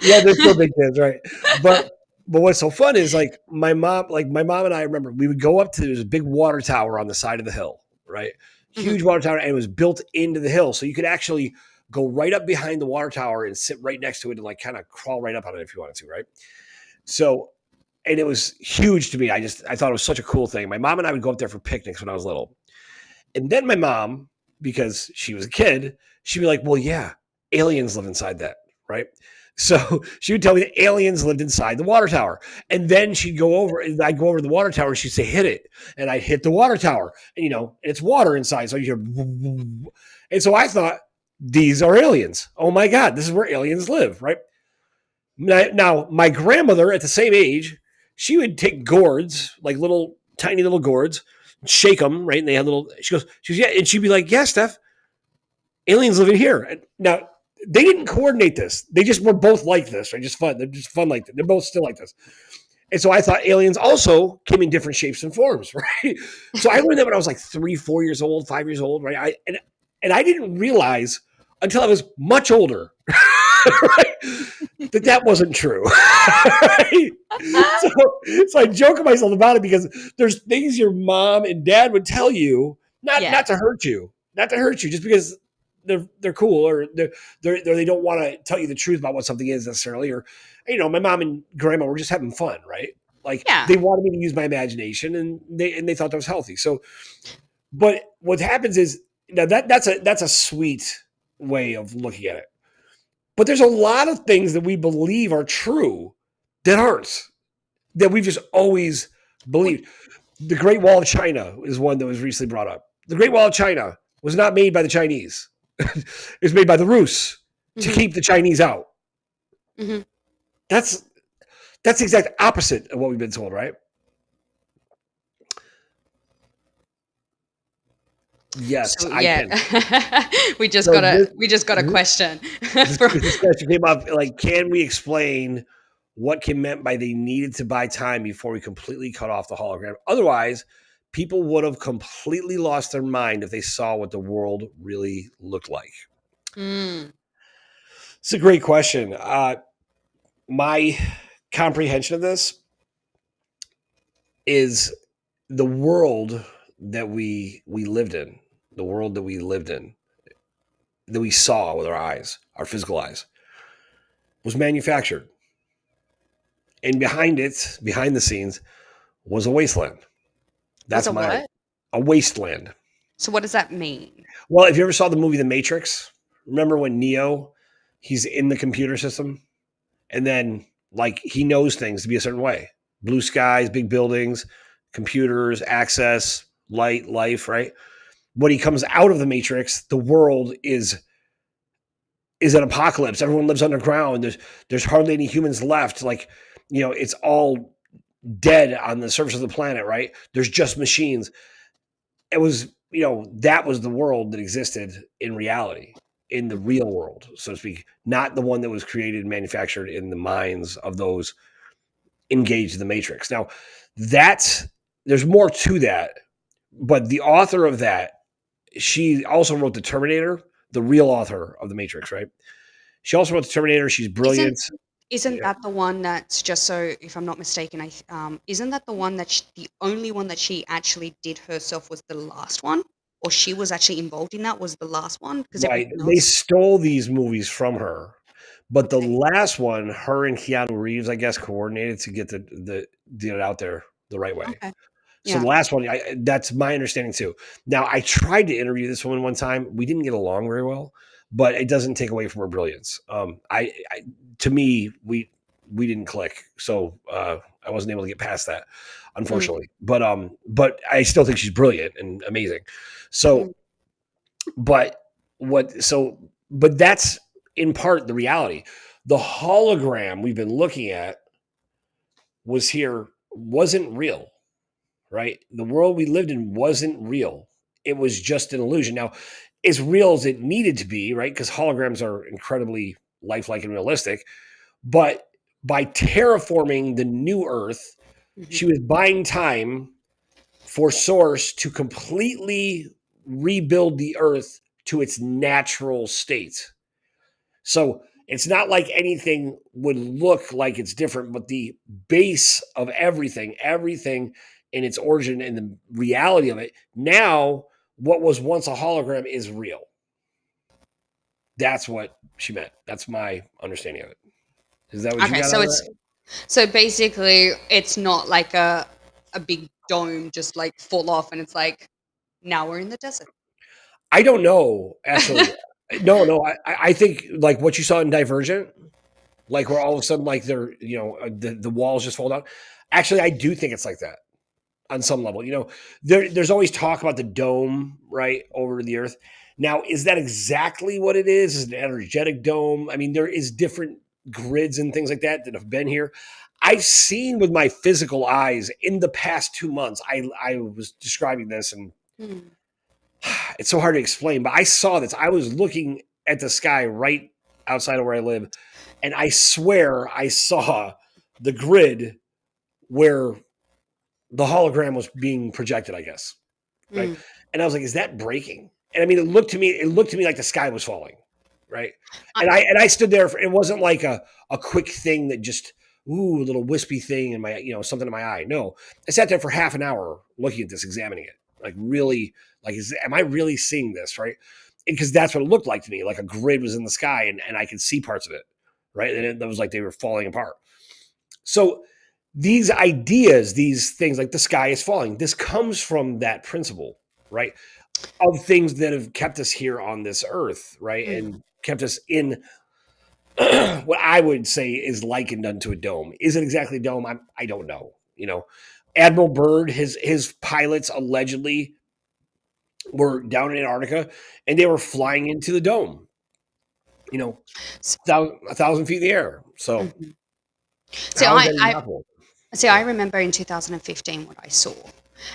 yeah, they're still big kids, right? But what's so fun is my mom and I remember we would go up to, there's a big water tower on the side of the hill, right? Mhm. Huge water tower, and it was built into the hill, so you could actually go right up behind the water tower and sit right next to it and like kind of crawl right up on it if you wanted to, right? So, and it was huge to me. I thought it was such a cool thing. My mom and I would go up there for picnics when I was little. And then my mom, because she was a kid, she'd be like, well, yeah, aliens live inside that, right? So she would tell me that aliens lived inside the water tower. And then she'd go over, and I'd go over to the water tower, and she'd say, hit it. And I'd hit the water tower. And, it's water inside. So you hear, and so I thought, these are aliens. Oh my God, this is where aliens live, right? Now, my grandmother at the same age, she would take gourds, like little tiny little gourds, shake them, right? And they had little. She goes, yeah, and she'd be like, yeah, Steph, aliens living here. And now, They didn't coordinate this. They just were both like this, right? Just fun. They're just fun like that. They're both still like this. And so I thought aliens also came in different shapes and forms, right? So I learned that when I was like 3, 4 years old, 5 years old, right? And I didn't realize until I was much older, right, that wasn't true. Right? So, so I joke with myself about it because there's things your mom and dad would tell you, Yeah. not to hurt you, not to hurt you, just because they're cool or they don't want to tell you the truth about what something is necessarily, or my mom and grandma were just having fun, right? Like Yeah. they wanted me to use my imagination, and they thought that was healthy. So, but what happens is now that's a sweet way of looking at it. But there's a lot of things that we believe are true that aren't, that we've just always Well, believed. The Great Wall of China is one that was recently brought up. The Great Wall of China was not made by the Chinese. It was made by the Rus to mhm, keep the Chinese out. mhm. That's the exact opposite of what we've been told, right? Yes, So I yeah, can. we just So got a this we just got a question. this, For, this question came up like, can we explain what Kim meant by they needed to buy time before we completely cut off the hologram? Otherwise, people would have completely lost their mind if they saw what the world really looked like. mm, It's a great question. My comprehension of this is the world that we lived in, the world that we lived in, that we saw with our eyes, our physical eyes, was manufactured. And behind it, behind the scenes, was a wasteland. was That's a my what? a wasteland. So what does that mean? Well, if you ever saw the movie The Matrix, remember when Neo, he's in the computer system, and then like he knows things to be a certain way. Blue skies, big buildings, computers, access, light, life, right? When he comes out of the Matrix, the world is an apocalypse. Everyone lives underground. There's hardly any humans left. Like, it's all dead on the surface of the planet, right? There's just machines. It was, that was the world that existed in reality, in the Mhm. real world, so to speak, not the one that was created and manufactured in the minds of those engaged in the Matrix. Now, that's there's more to that, but the author of that, she also wrote the Terminator, the real author of the Matrix, right? She also wrote the Terminator. She's Isn't brilliant. isn't Yeah. that the one that's just so if I'm not mistaken, isn't that the one that the only one that she actually did herself was the last one, or she was actually involved in that was the last one because Right. everything They else. stole these movies from her. But the Okay. last one, her and Keanu Reeves, I guess, coordinated to get get it out there the right way. Okay. So the Yeah. last one, that's my understanding too. Now, I tried to interview this woman one time. We didn't get along very well, but it doesn't take away from her brilliance. To me, we didn't click, so I wasn't able to get past that, Mm, unfortunately. But I still think she's brilliant and amazing. mhm. So, but but that's in part the reality. The hologram we've been looking at wasn't real, right? The world we lived in wasn't real. It was just an illusion. Now, as real as it needed to be, right? Because holograms are incredibly lifelike and realistic. But by terraforming the new Earth, Mhm. she was buying time for Source to completely rebuild the Earth to its natural state. So it's not like anything would look like it's different, but the base of everything in its origin and the reality of it, now what was once a hologram is real. That's what she meant. That's my understanding of it. Is that what you Okay, got so out of it's that? so basically it's not like a big dome just like fall off and it's like now we're in the desert. I don't know, actually. No, no. I think like what you saw in Divergent, like where all of a sudden, like the walls just fall down. Actually, I do think it's like that on some level. There's always talk about the dome, right, over the earth. Now, is that exactly what it is? Is it an energetic dome? I mean, there is different grids and things like that have been here. I've seen with my physical eyes in the past 2 months. I was describing this, and Hmm. it's so hard to explain, but I saw this. I was looking at the sky right. outside of where I live, and I swear I saw the grid where the hologram was being projected, I guess. Right. Mm. And I was like, is that breaking? And I mean, it looked to me like the sky was falling. Right. I, And I stood there for, it wasn't like a quick thing that just, ooh, a little wispy thing in my, something in my eye. No, I sat there for half an hour looking at this, examining it, like really, like, am I really seeing this? Right. Because that's what it looked like to me. Like a grid was in the sky and I could see parts of it. Right. And it was like they were falling apart. So these ideas, these things like the sky is falling, this comes from that principle, right? Of things that have kept us here on this earth, right? mm. And kept us in what I would say is likened unto a dome. Is it exactly a dome? I don't know. Admiral Byrd, his pilots allegedly were down in Antarctica and they were flying into the dome, you know, S- 1,000 feet in the air. So mhm. See, how is I, that even I possible? see. I remember in 2015 what I saw,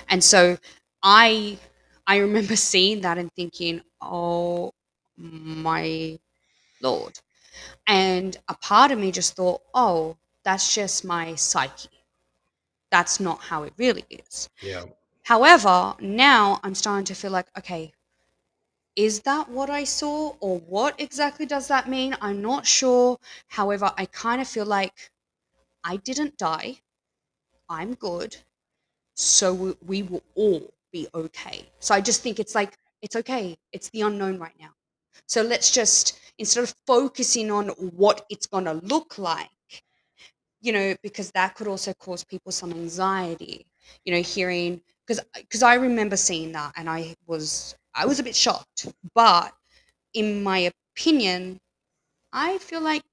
and so I I remember seeing that and thinking, "Oh my lord!" And a part of me just thought, "Oh, that's just my psyche. That's not how it really is." Yeah. However, now I'm starting to feel like, okay, is that what I saw, or what exactly does that mean? I'm not sure. However, I kind of feel like I didn't die. I'm good. So we will all be okay. So I just think it's like, it's okay. It's the unknown right now. So let's just, instead of focusing on what it's going to look like, because that could also cause people some anxiety, hearing, because I remember seeing that and I was a bit shocked. But in my opinion, I feel like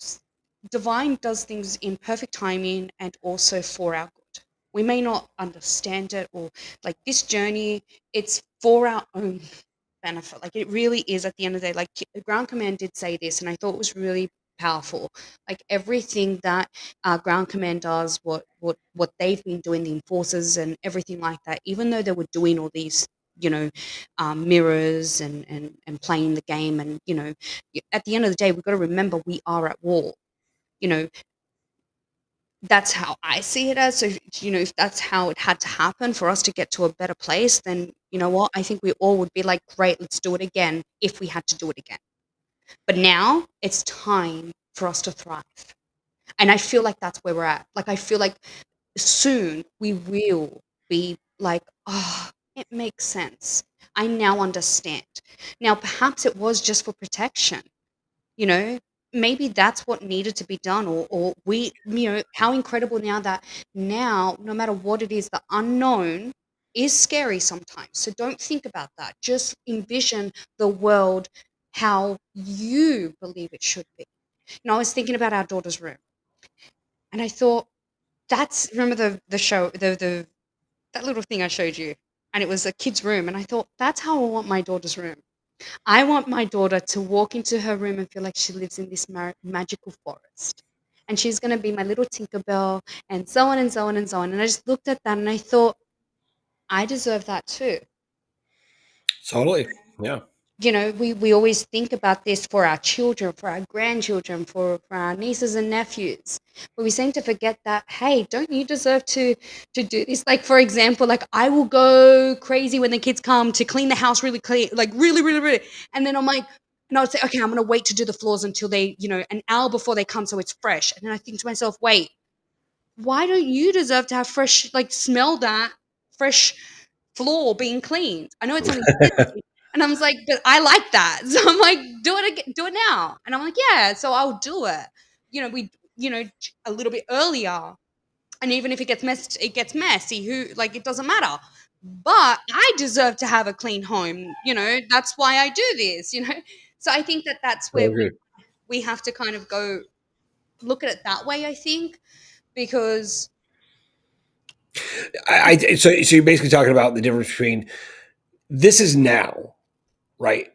s- divine does things in perfect timing and also for our good. We may not understand it, or like this journey, it's for our own benefit. Like it really is at the end of the day. Like Ground Command did say this, and I thought it was really powerful. Like everything that Ground Command does, what they've been doing, the enforcers and everything like that, even though they were doing all these, you know, mirrors and playing the game, and at the end of the day, we've got to remember we are at war. You know, that's how I see it as. So, if that's how it had to happen for us to get to a better place, then you know what? I think we all would be like, great, let's do it again if we had to do it again. But now it's time for us to thrive. And I feel like that's where we're at. Like, I feel like soon we will be like, oh, it makes sense. I now understand. Now, perhaps it was just for protection, you know maybe that's what needed to be done, or we, how incredible now that now, no matter what it is, the unknown is scary sometimes. So don't think about that. Just envision the world how you believe it should be. I was thinking about our daughter's room, and I thought, that's, remember the show, the that little thing I showed you, and it was a kid's room, and I thought, that's how I want my daughter's room. I want my daughter to walk into her room and feel like she lives in this magical forest. And she's going to be my little Tinkerbell, and so on and so on and so on. And I just looked at that and I thought, I deserve that too. Totally. Yeah. We always think about this for our children, for our grandchildren, for our nieces and nephews. But we seem to forget that, hey, don't you deserve to do this? Like, for example, like I will go crazy when the kids come to clean the house really clean, like really, really, really. And then I'm like, and I would say, okay, I'm gonna wait to do the floors until they, an hour before they come so it's fresh. And then I think to myself, wait, why don't you deserve to have fresh, like smell that fresh floor being cleaned? I know it's only kids. And I was like, but I like that. So I'm like, do it again, do it now. And I'm like, yeah, so I'll do it. We, a little bit earlier. And even if it gets messy, like, it doesn't matter. But I deserve to have a clean home. That's why I do this. So I think that that's I where agree. we have to kind of go look at it that way, I think, because So you're basically talking about the difference between this is now, right?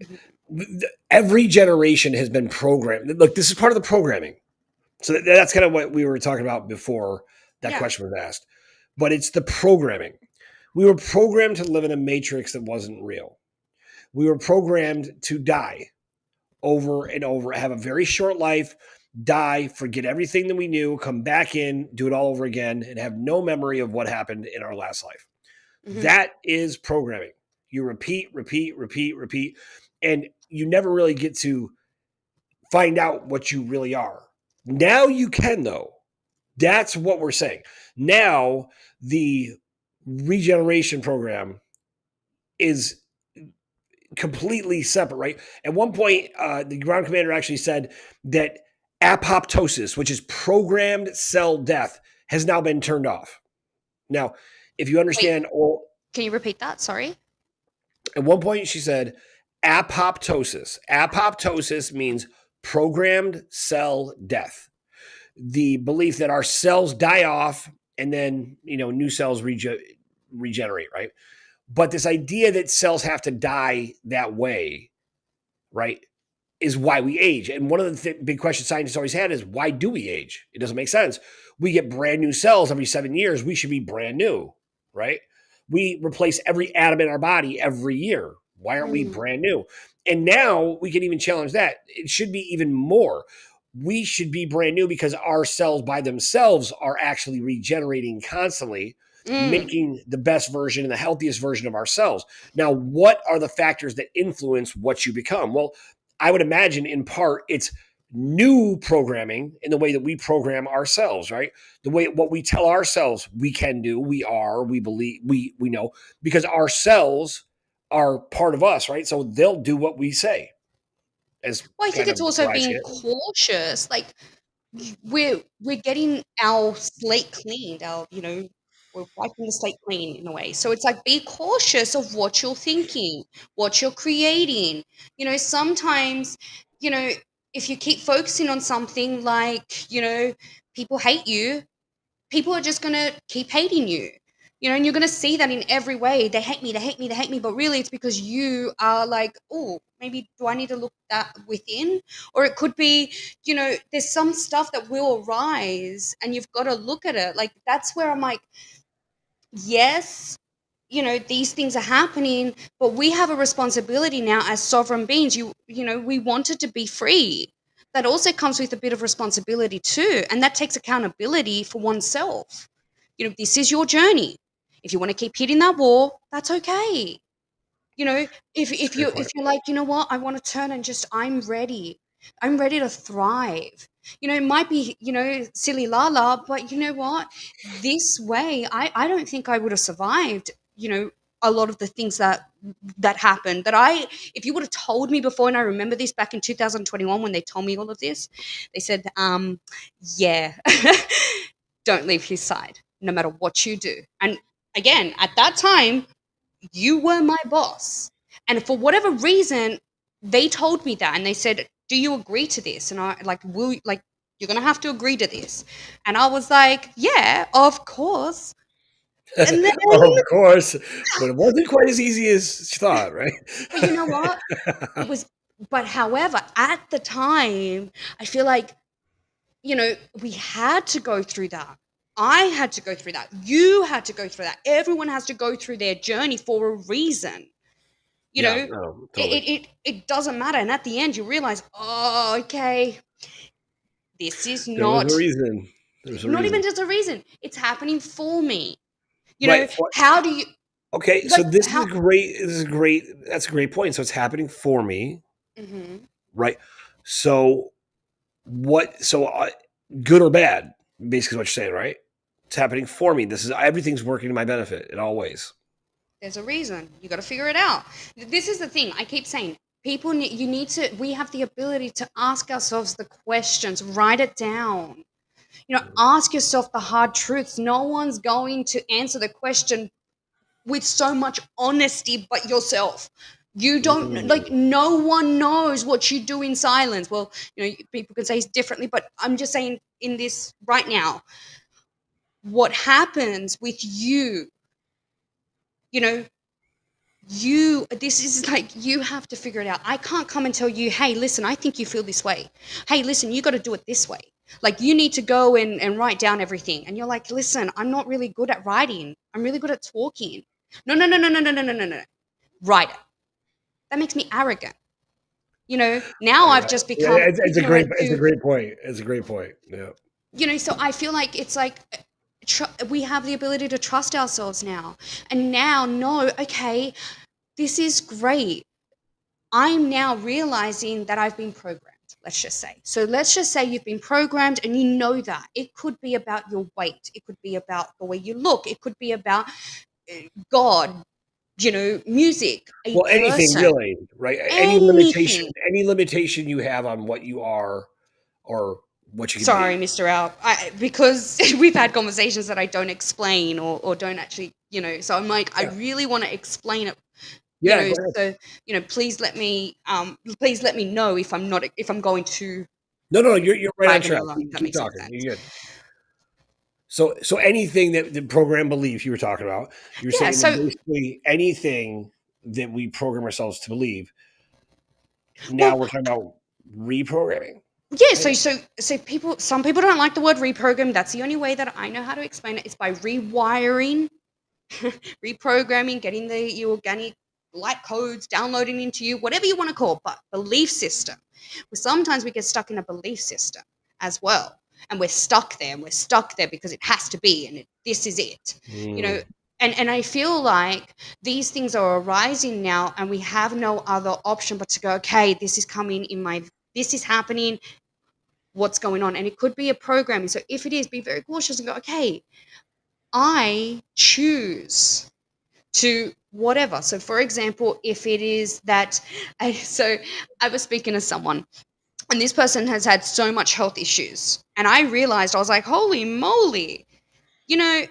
Every generation has been programmed. Look, this is part of the programming. So that's kind of what we were talking about before that yeah. question was asked. But it's the programming. We were programmed to live in a matrix that wasn't real. We were programmed to die over and over, have a very short life, die, forget everything that we knew, come back in, do it all over again, and have no memory of what happened in our last life. Hmm. That is programming. You repeat, repeat, repeat, repeat, and you never really get to find out what you really are. Now you can, though. That's what we're saying. Now, the regeneration program is completely separate, right? At one point, the ground commander actually said that apoptosis, which is programmed cell death, has now been turned off. Now, if you Wait, understand, all can you repeat that? Sorry. at one point she said apoptosis. Apoptosis means programmed cell death. The belief that our cells die off and then new cells regenerate, right? But this idea that cells have to die that way, right, is why we age. And one of the big questions scientists always had is, why do we age? It doesn't make sense. We get brand new cells every 7 years. We should be brand new, right? We replace every atom in our body every year. Why aren't we Mm. brand new? And now we can even challenge that. It should be even more. We should be brand new because our cells by themselves are actually regenerating constantly, Mm. making the best version and the healthiest version of ourselves. Now, what are the factors that influence what you become? Well, I would imagine in part it's new programming in the way that we program ourselves, right? The way what we tell ourselves we can do, we are, we believe, we know, because our cells are part of us, right? So they'll do what we say, as Well, I think kind it's of also where I see being it. cautious. Like we're getting our slate cleaned. We're wiping the slate clean in a way. So it's like be cautious of what you're thinking, what you're creating. Sometimes, you know, if you keep focusing on something like, people hate you, people are just going to keep hating you. And you're going to see that in every way. They hate me, they hate me, they hate me. But really, it's because you are like, oh, maybe do I need to look that within? Or it could be, there's some stuff that will arise and you've got to look at it. Like, that's where I'm like, yes, these things are happening, but we have a responsibility now as sovereign beings. We wanted to be free. That also comes with a bit of responsibility too, and that takes accountability for oneself. This is your journey. If you want to keep hitting that wall, that's okay. you know if It's a if great you point. if you're like, what, I want to turn and just, I'm ready to thrive. It might be, silly lala, but you know what, this way, I don't think I would have survived, a lot of the things that happened. If you would have told me before, and I remember this back in 2021 when they told me all of this, they said, yeah, don't leave his side no matter what you do. And again, at that time, you were my boss. And for whatever reason, they told me that and they said, do you agree to this? And I like, you're going to have to agree to this. And I was like, yeah, of course. And then, Of course, but it wasn't quite as easy as you thought, right? but you know what? It was, but however, at the time, I feel like, we had to go through that. I had to go through that. You had to go through that. Everyone has to go through their journey for a reason. you know Yeah, it, no, totally. it doesn't matter, and at the end you realize, oh, okay, this is There was a not reason. There was a not even reason. just a reason, it's happening for me. Right. How do you, Okay, so like, this is how. great. This is great. That's a great point. So it's happening for me, Hmm. right? So what? So good or bad? Basically, is what you're saying, right? It's happening for me. This is everything's working to my benefit in all ways. There's a reason, you got to figure it out. This is the thing I keep saying, people need, you need to, we have the ability to ask ourselves the questions, write it down. Ask yourself the hard truths. No one's going to answer the question with so much honesty but yourself. You don't, like, Mm. no one knows what you do in silence. Well, people can say it differently, but I'm just saying, in this right now, what happens with you, you know this is like, you have to figure it out. I can't come and tell you, hey, listen, I think you feel this way. Hey, listen, you got to do it this way. Like, you need to go and write down everything, and you're like, listen, I'm not really good at writing, I'm really good at talking. No, no, no, no, no, no, no, no, no, no. Write it. That makes me arrogant. Now I've just Yeah, become ignorant it's a to, great point. It's a great point. Yeah. so I feel like it's like we have the ability to trust ourselves now. And now, no, okay, this is great. I'm now realizing that I've been programmed, let's just say. So let's just say you've been programmed and you know that. It could be about your weight, it could be about the way you look, it could be about God, music, a Well, anything person, really, right? anything. Any limitation you have on what you are or what you can Sorry, be. Mr. Al, because we've had conversations that I don't explain or don't actually, so I'm like, I Yeah. really want to explain it, Yeah, go ahead. so, please let me know if I'm going too No, no, you're right on track. diagonal, if that Keep makes any talking. sense. You're good. So anything that the program belief you were talking about, you're Yeah, saying that so, basically anything that we program ourselves to believe, now well, we're talking about reprogramming. yeah, I guess. some people don't like the word reprogram. That's the only way that I know how to explain it. It's by rewiring, reprogramming, getting the organic light codes downloading into you, whatever you want to call it, but belief system. Well, sometimes we get stuck in a belief system as well. And we're stuck there, and we're stuck there because it has to be, and this is it. You know, Mm. and I feel like these things are arising now, and we have no other option but to go, okay, this is happening, what's going on? And it could be a programming. So if it is, be very cautious and go, okay, I choose to whatever. So, for example, if it is that, I was speaking to someone, and this person has had so much health issues, and I realized I was like, holy moly, you know,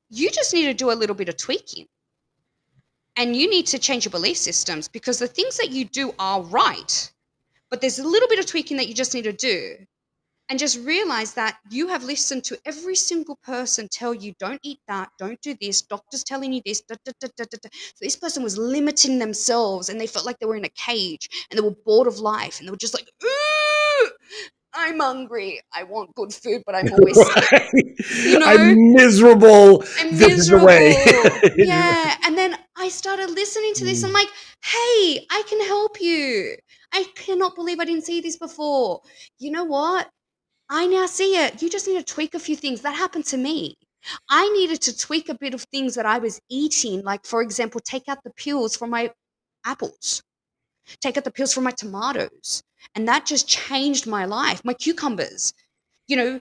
you just need to do a little bit of tweaking, and you need to change your belief systems because the things that you do are right, but there's a little bit of tweaking that you just need to do. And just realize that you have listened to every single person tell you, don't eat that, don't do this, doctors telling you this. Da, da, da, da, da, da. So this person was limiting themselves and they felt like they were in a cage and they were bored of life and they were just like, ooh, I'm hungry. I want good food, but I'm always sick. You know, I'm miserable. I'm This is the way. miserable. Yeah. And then I started listening to this. I'm Mm. like, hey, I can help you. I cannot believe I didn't see this before. You know what? I now see it. You just need to tweak a few things. That happened to me. I needed to tweak a bit of things that I was eating, like, for example, take out the peels from my apples, take out the peels from my tomatoes. And that just changed my life. My cucumbers, you know,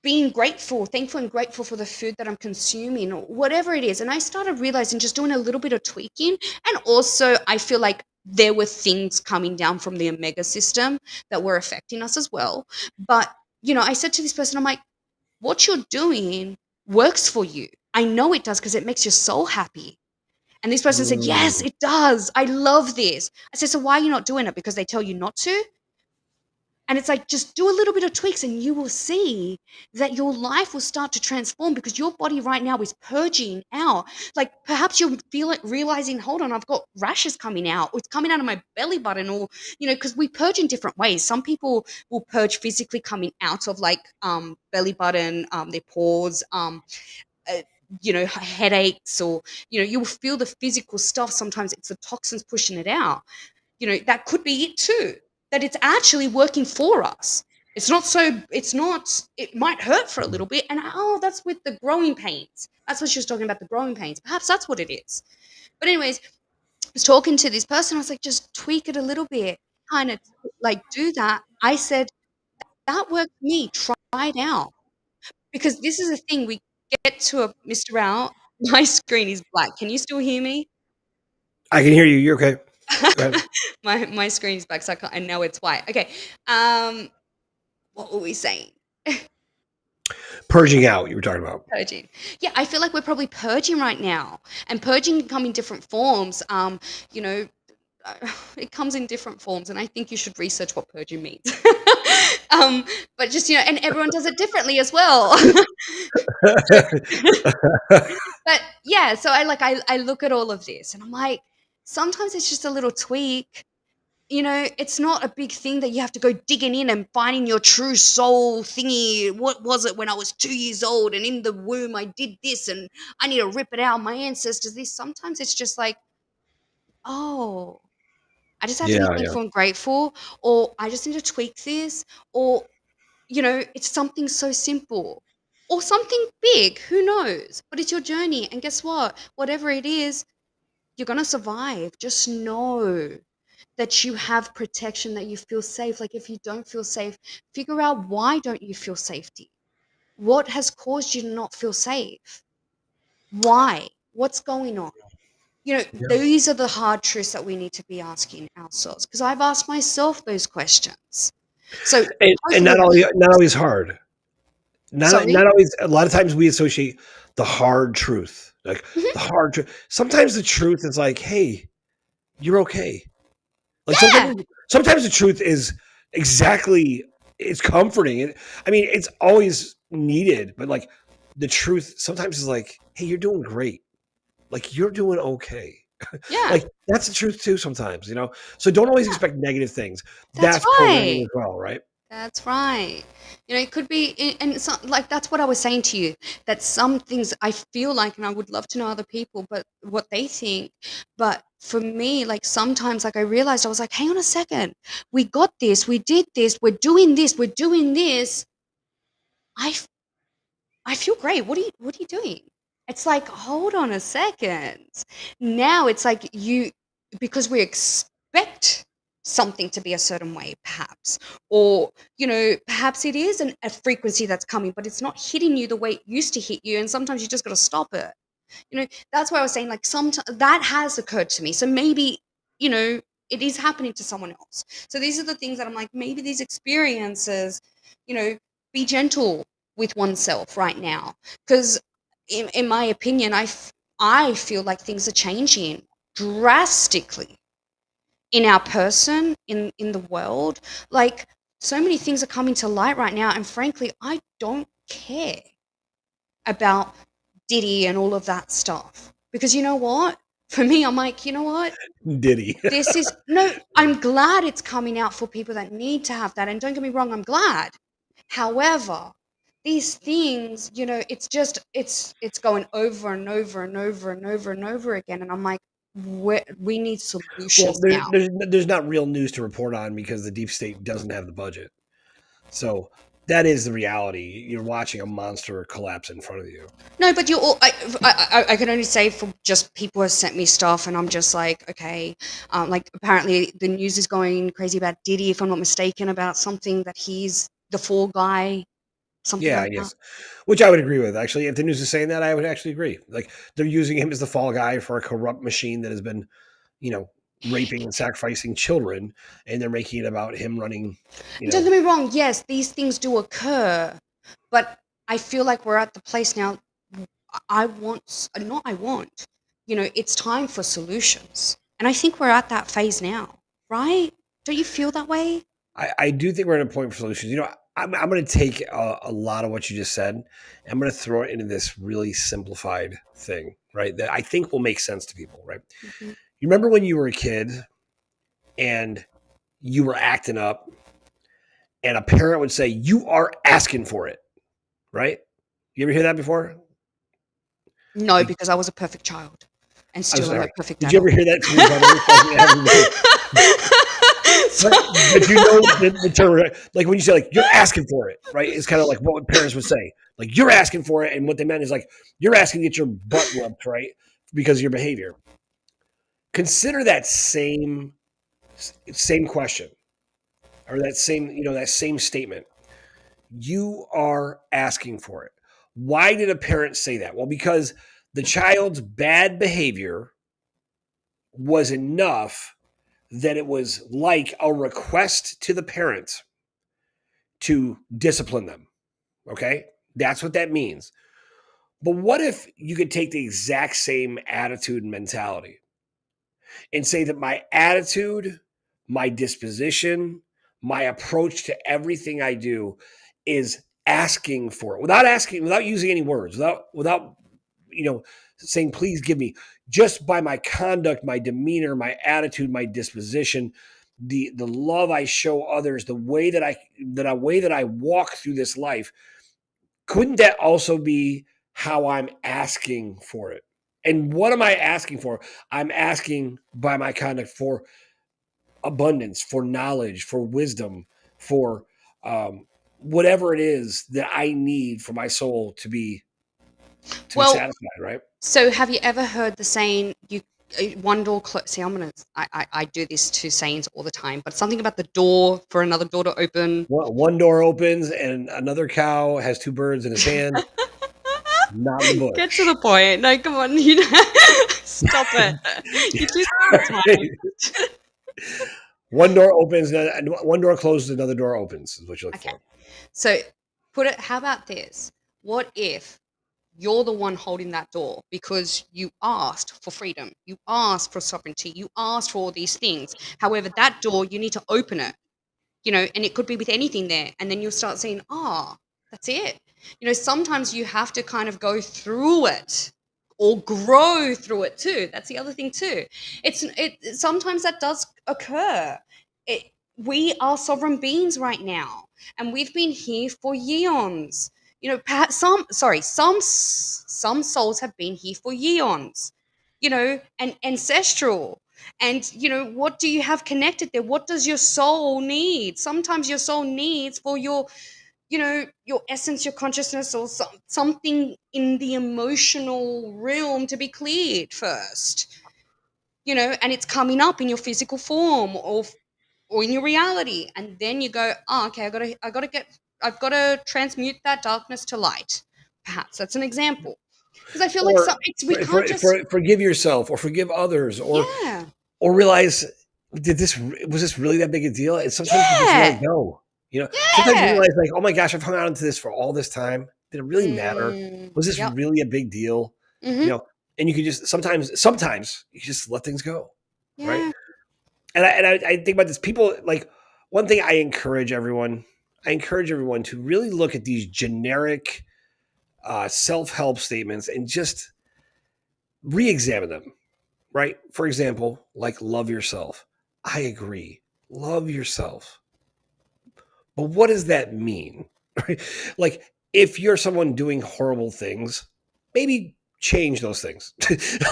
being grateful, thankful and grateful for the food that I'm consuming or whatever it is. And I started realizing just doing a little bit of tweaking. And also, I feel like there were things coming down from the omega system that were affecting us as well. But, I said to this person, I'm like, what you're doing works for you. I know it does because it makes your soul happy. And this person said, yes, Mm. it does. I love this. I said, so why are you not doing it? Because they tell you not to? And it's like, just do a little bit of tweaks and you will see that your life will start to transform because your body right now is purging out. Like perhaps you're realizing, hold on, I've got rashes coming out, or it's coming out of my belly button, or, because we purge in different ways. Some people will purge physically coming out of like belly button, their pores, uh, headaches, or, you'll feel the physical stuff. Sometimes it's the toxins pushing it out. That could be it too, that it's actually working for us. It might hurt for a little bit, and oh, that's with the growing pains. That's what she was talking about, the growing pains. Perhaps that's what it is. But anyways, I was talking to this person, I was like, just tweak it a little bit, kind of like do that. I said, that worked for me, try it out. Because this is the thing, we get to a Mr. Rao, my screen is black. Can you still hear me? I can hear you. You're okay. Go ahead. My screen is black, so I can't, and now it's white. Okay. Um, what were we saying? Purging out, you were talking about. Purging. Yeah, I feel like we're probably purging right now, and purging can come in different forms. You know, it comes in different forms, and I think you should research what purging means. But just, and everyone does it differently as well. But yeah, so I look at all of this, and I'm like, sometimes it's just a little tweak. It's not a big thing that you have to go digging in and finding your true soul thingy. What was it when I was 2 years old and in the womb I did this and I need to rip it out? My ancestors, this. Sometimes it's just like, oh, I just have to be Yeah, yeah. thankful and grateful, or I just need to tweak this, or, it's something so simple or something big, who knows? But it's your journey. And guess what? Whatever it is, you're going to survive. Just know that you have protection, that you feel safe. Like if you don't feel safe, figure out why don't you feel safety? What has caused you to not feel safe? Why? What's going on? Yeah. These are the hard truths that we need to be asking ourselves, because I've asked myself those questions. So And hopefully that not helps. always hard. Sorry? Not always. A lot of times we associate the hard truth, like Mhm. the hard truth. Sometimes the truth is like, hey, you're okay. Like Yeah, sometimes the truth is exactly, it's comforting. I mean, it's always needed, but like the truth sometimes is like, hey, you're doing great. Like you're doing okay. yeah, Like that's the truth too sometimes, So don't always yeah. expect negative things. That's That's programming right. as well, right? That's right. It could be, and it's not, like that's what I was saying to you. That some things I feel like, and I would love to know other people, but what they think. But for me, like sometimes, like I realized I was like, hang on a second, we got this, we did this, we're doing this, we're doing this. I I feel great. What are you doing? It's like, hold on a second. Now it's like because we expect something to be a certain way, perhaps. Or, perhaps it is a frequency that's coming, but it's not hitting you the way it used to hit you. And sometimes you just got to stop it. That's why I was saying, like, that has occurred to me. So maybe, you know, it is happening to someone else. So these are the things that I'm like, maybe these experiences, you know, be gentle with oneself right now. Because in my opinion, I feel like things are changing drastically in our person, in the world. Like, so many things are coming to light right now. And frankly, I don't care about Diddy and all of that stuff. Because you know what? For me, I'm like, you know what? Diddy. This is no, I'm glad it's coming out for people that need to have that. And don't get me wrong, I'm glad. However, these things, it's going over and over and over and over and over again. And I'm like, we need Well, solutions now. there's not real news to report on because the deep state doesn't have the budget. So that is the reality. You're watching a monster collapse in front of you. No, but you all, I can only say for just people who have sent me stuff, and I'm just like, okay, like apparently the news is going crazy about Diddy, if I'm not mistaken, about something that he's the fall guy, something Yeah, like that. yes. Which I would agree with. Actually, if the news is saying that, I would actually agree. Like they're using him as the fall guy for a corrupt machine that has been, you know, raping and sacrificing children, and they're making it about him running, you And don't know. get me wrong, yes, these things do occur, but I feel like we're at the place now. I want, not I want, it's time for solutions, and I think we're at that phase now, right? Don't you feel that way? I do think we're at a point for solutions. I'm going to take a lot of what you just said. And I'm going to throw it into this really simplified thing, right? That I think will make sense to people, right? Mhm. You remember when you were a kid and you were acting up, and a parent would say, "You are asking for it," right? You ever hear that before? No, Like, because I was a perfect child and I'm still am a sorry. perfect Did you ever adult. hear that from your parents? Like, every day? So But you know the term, right? Like when you say like you're asking for it, right? It's kind of like what parents would say, like you're asking for it, and what they meant is like you're asking to get your butt whooped, right? Because of your behavior. Consider that same question or that same statement. You are asking for it. Why did a parent say that? Well, because the child's bad behavior was enough that it was like a request to the parent to discipline them. Okay. That's what that means. But what if you could take the exact same attitude and mentality and say that my attitude, my disposition, my approach to everything I do is asking for it without using any words, without you know saying please give me, just by my conduct, my demeanor, my attitude, my disposition, the love I show others, the way that I walk through this life. Couldn't that also be how I'm asking for it? And what am I asking for? I'm asking by my conduct for abundance, for knowledge, for wisdom, for whatever it is that I need for my soul to be Well, satisfied, right? so have you ever heard the saying, you one door see, I do this to sayings all the time, but something about the door for another door to open. One door opens and another cow has two birds in his hand, not in the Get to bush. the point. No, come on, stop it. You do this all the time. One door opens, and one door closes, another door opens. Is what you're looking Okay. for. So put it, how about this? What if you're the one holding that door because you asked for freedom, you asked for sovereignty, you asked for all these things. However, that door, you need to open it, and it could be with anything there. And then you'll start saying, oh, that's it. Sometimes you have to kind of go through it or grow through it too. That's the other thing too. Sometimes that does occur. We are sovereign beings right now, and we've been here for eons. Perhaps some souls have been here for eons, and ancestral. And what do you have connected there? What does your soul need? Sometimes your soul needs for your essence, your consciousness, or something in the emotional realm to be cleared first. And it's coming up in your physical form, or in your reality, and then you go, oh, okay, I've got to transmute that darkness to light. Perhaps that's an example, because I feel like Or we can't just. forgive yourself, or forgive others, Yeah, or realize, was this really that big a deal? And sometimes you just let it yeah, go. Sometimes you yeah. realize, like, oh my gosh, I've hung on to this for all this time. Did it really matter? Was this Yep. really a big deal? You Mm-hmm. know, and you can just sometimes you just let things go, right? Yeah. And I think about this. People, like, one thing I encourage everyone to really look at these generic self help statements and just re-examine them, right? For example, like, love yourself. I agree. Love yourself. But what does that mean? Right? Like, if you're someone doing horrible things, maybe change those things.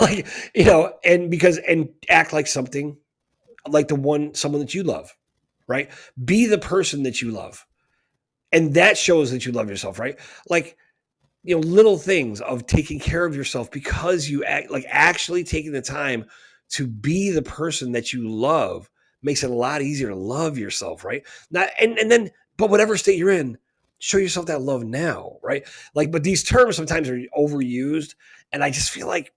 Like, and act like something like someone that you love, right? Be the person that you love. And that shows that you love yourself, right? Like, little things of taking care of yourself because you act, like, actually taking the time to be the person that you love makes it a lot easier to love yourself, right? Not and then, but whatever state you're in, show yourself that love now, right? Like, but these terms sometimes are overused, and I just feel like,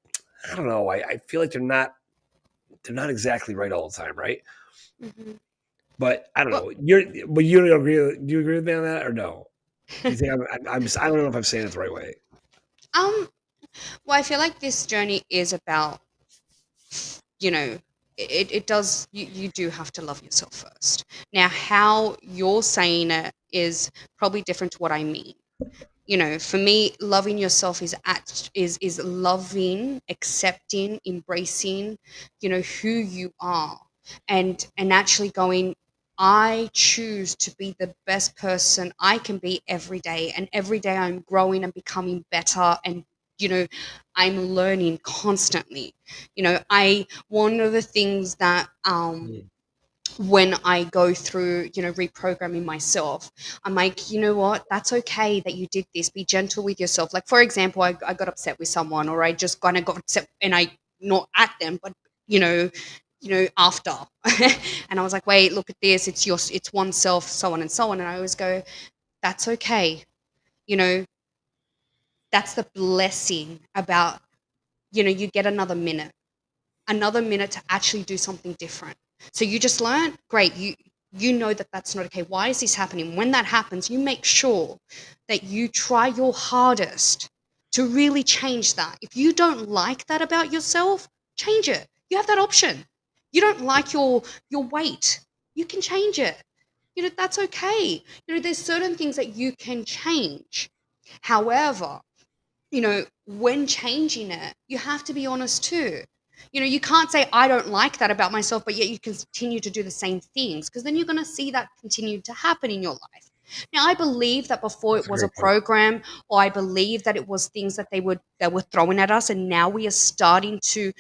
I don't know, I feel like they're not exactly right all the time, right? Hmm. But I don't Well, know. But you don't agree. Do you agree with me on that, or no? Do you think I don't know if I'm saying it the right way. um, well, I feel like this journey is about, you know, it does, you do have to love yourself first. Now, how you're saying it is probably different to what I mean. For me, loving yourself is loving, accepting, embracing, who you are, and actually going, I choose to be the best person I can be every day, and every day I'm growing and becoming better, and you know I'm learning constantly. I one of the things that Mm. when I go through, reprogramming myself, I'm like, you know what? That's okay that you did this. Be gentle with yourself. Like, for example, I got upset with someone, or I just kind of got upset, and I not at them, but you know, after, and I was like, wait, look at this. It's oneself, so on and so on. And I always go, that's okay. You know, that's the blessing about, you get another minute to actually do something different. So you just learn, great. You know that that's not okay. Why is this happening? When that happens, you make sure that you try your hardest to really change that. If you don't like that about yourself, change it. You have that option. You don't like your weight, you can change it. That's okay. There's certain things that you can change. However, when changing it, you have to be honest too. You can't say, I don't like that about myself, but yet you continue to do the same things, because then you're going to see that continue to happen in your life. Now, I believe that before That's it a was a great point. program, or I believe that it was things that they were throwing at us, and now we are starting to,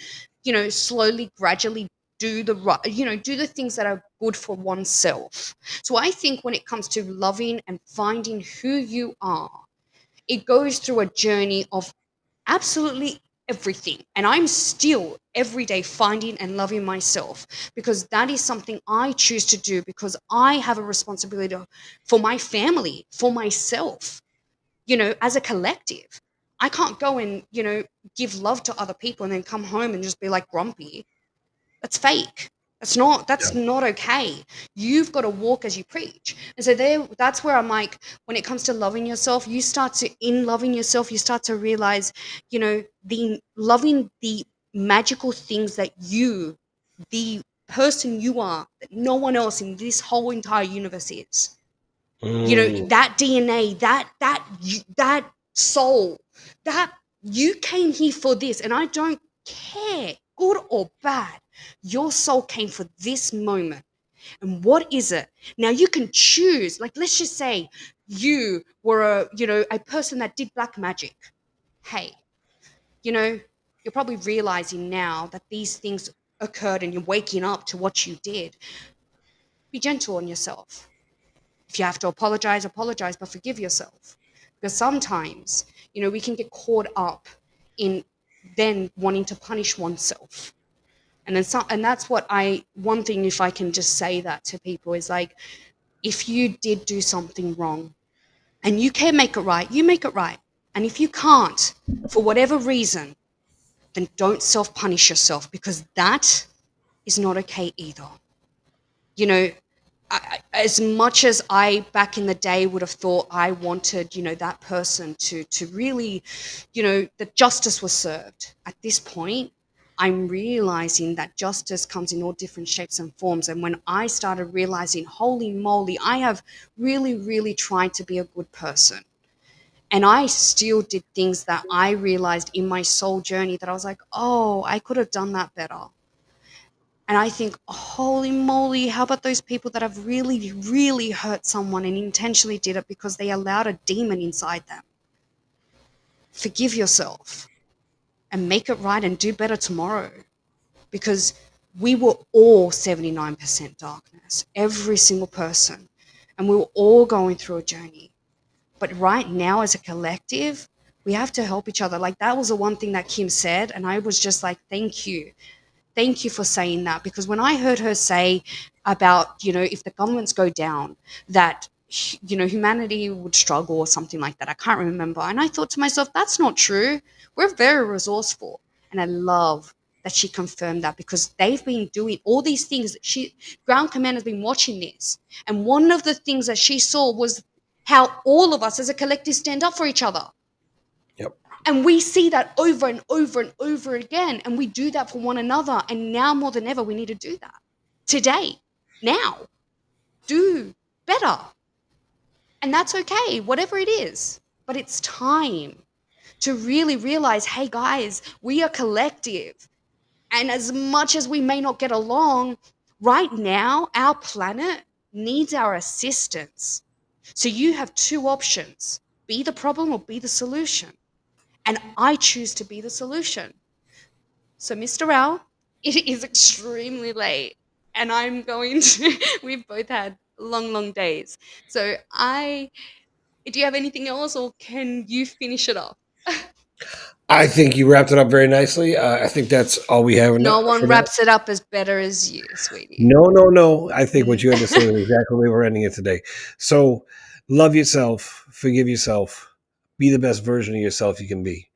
slowly, gradually do the right, do the things that are good for oneself. So I think when it comes to loving and finding who you are, it goes through a journey of absolutely everything. And I'm still every day finding and loving myself, because that is something I choose to do, because I have a responsibility for my family, for myself, as a collective. I can't go and, give love to other people and then come home and just be like grumpy. That's fake. That's not okay. You've got to walk as you preach. And so that's where I'm like, when it comes to loving yourself, in loving yourself, you start to realize, the loving the magical things that the person you are, that no one else in this whole entire universe is. Mm, That DNA, that soul, that you came here for this, and I don't care, good or bad. Your soul came for this moment. And what is it? Now you can choose. Like, let's just say you were a person that did black magic. Hey, you know, you're probably realizing now that these things occurred and you're waking up to what you did. Be gentle on yourself. If you have to apologize, apologize, but forgive yourself. Because sometimes, we can get caught up in then wanting to punish oneself. And that's one thing, if I can just say that to people, is like, if you did do something wrong and you can make it right, you make it right. And if you can't, for whatever reason, then don't self punish yourself, because that is not okay either. You know, as much as I back in the day would have thought I wanted, that person to really, that justice was served. At this point, I'm realizing that justice comes in all different shapes and forms. And when I started realizing, holy moly, I have really, really tried to be a good person. And I still did things that I realized in my soul journey that I was like, oh, I could have done that better. And I think, holy moly, how about those people that have really, really hurt someone and intentionally did it because they allowed a demon inside them? Forgive yourself and make it right and do better tomorrow, because we were all 79% darkness, every single person. And we were all going through a journey. But right now, as a collective, we have to help each other. Like, that was the one thing that Kim said. And I was just like, thank you. Thank you for saying that, because when I heard her say about, if the governments go down, that, humanity would struggle or something like that. I can't remember. And I thought to myself, that's not true. We're very resourceful. And I love that she confirmed that, because they've been doing all these things. Ground Command has been watching this. And one of the things that she saw was how all of us as a collective stand up for each other. yep. And we see that over and over and over again. And we do that for one another. And now more than ever, we need to do that. Today, now, do better. And that's okay, whatever it is. But it's time to really realize, hey, guys, we are collective. And as much as we may not get along, right now, our planet needs our assistance. So you have two options: be the problem or be the solution. And I choose to be the solution. So, Mr. Rao, it is extremely late, and I'm going to. We've both had long, long days. So, do you have anything else, or can you finish it off? I think you wrapped it up very nicely. I think that's all we have No one for now. wraps it up as better as you, sweetie. No, no, no. I think what Mm. you had to say was exactly the way we're ending it today. So, love yourself, forgive yourself, be the best version of yourself you can be.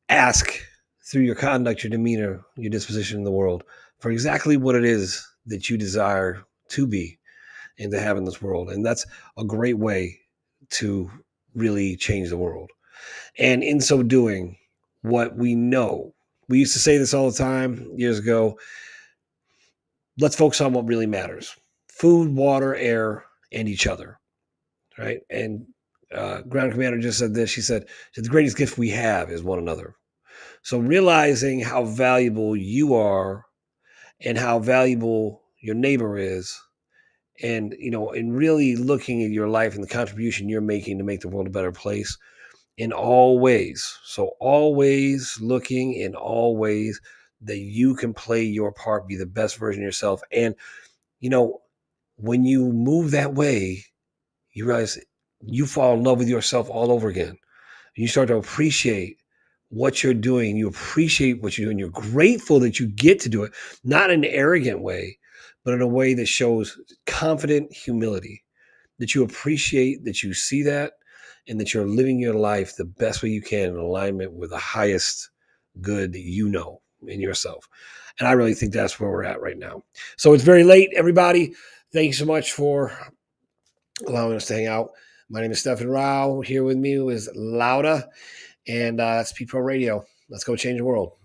Ask through your conduct, your demeanor, your disposition in the world for exactly what it is that you desire to be and to have in this world. And that's a great way to really change the world. And in so doing, what we used to say this all the time years ago, let's focus on what really matters: food, water, air, and each other. Right. And Ground Commander just said this. She said, the greatest gift we have is one another. So realizing how valuable you are and how valuable your neighbor is, and and really looking at your life and the contribution you're making to make the world a better place in all ways. So always looking in all ways, that you can play your part, be the best version of yourself. And, when you move that way, you realize you fall in love with yourself all over again. You start to appreciate what you're doing. You appreciate what you're doing. You're grateful that you get to do it, not in an arrogant way, but in a way that shows confident humility, that you appreciate, that you see that, and that you're living your life the best way you can in alignment with the highest good that you know in yourself. And I really think that's where we're at right now. So it's very late, everybody. Thank you so much for allowing us to hang out. My name is Stephen Rao. Here with me is Laura, and that's P Pro Radio. Let's go change the world.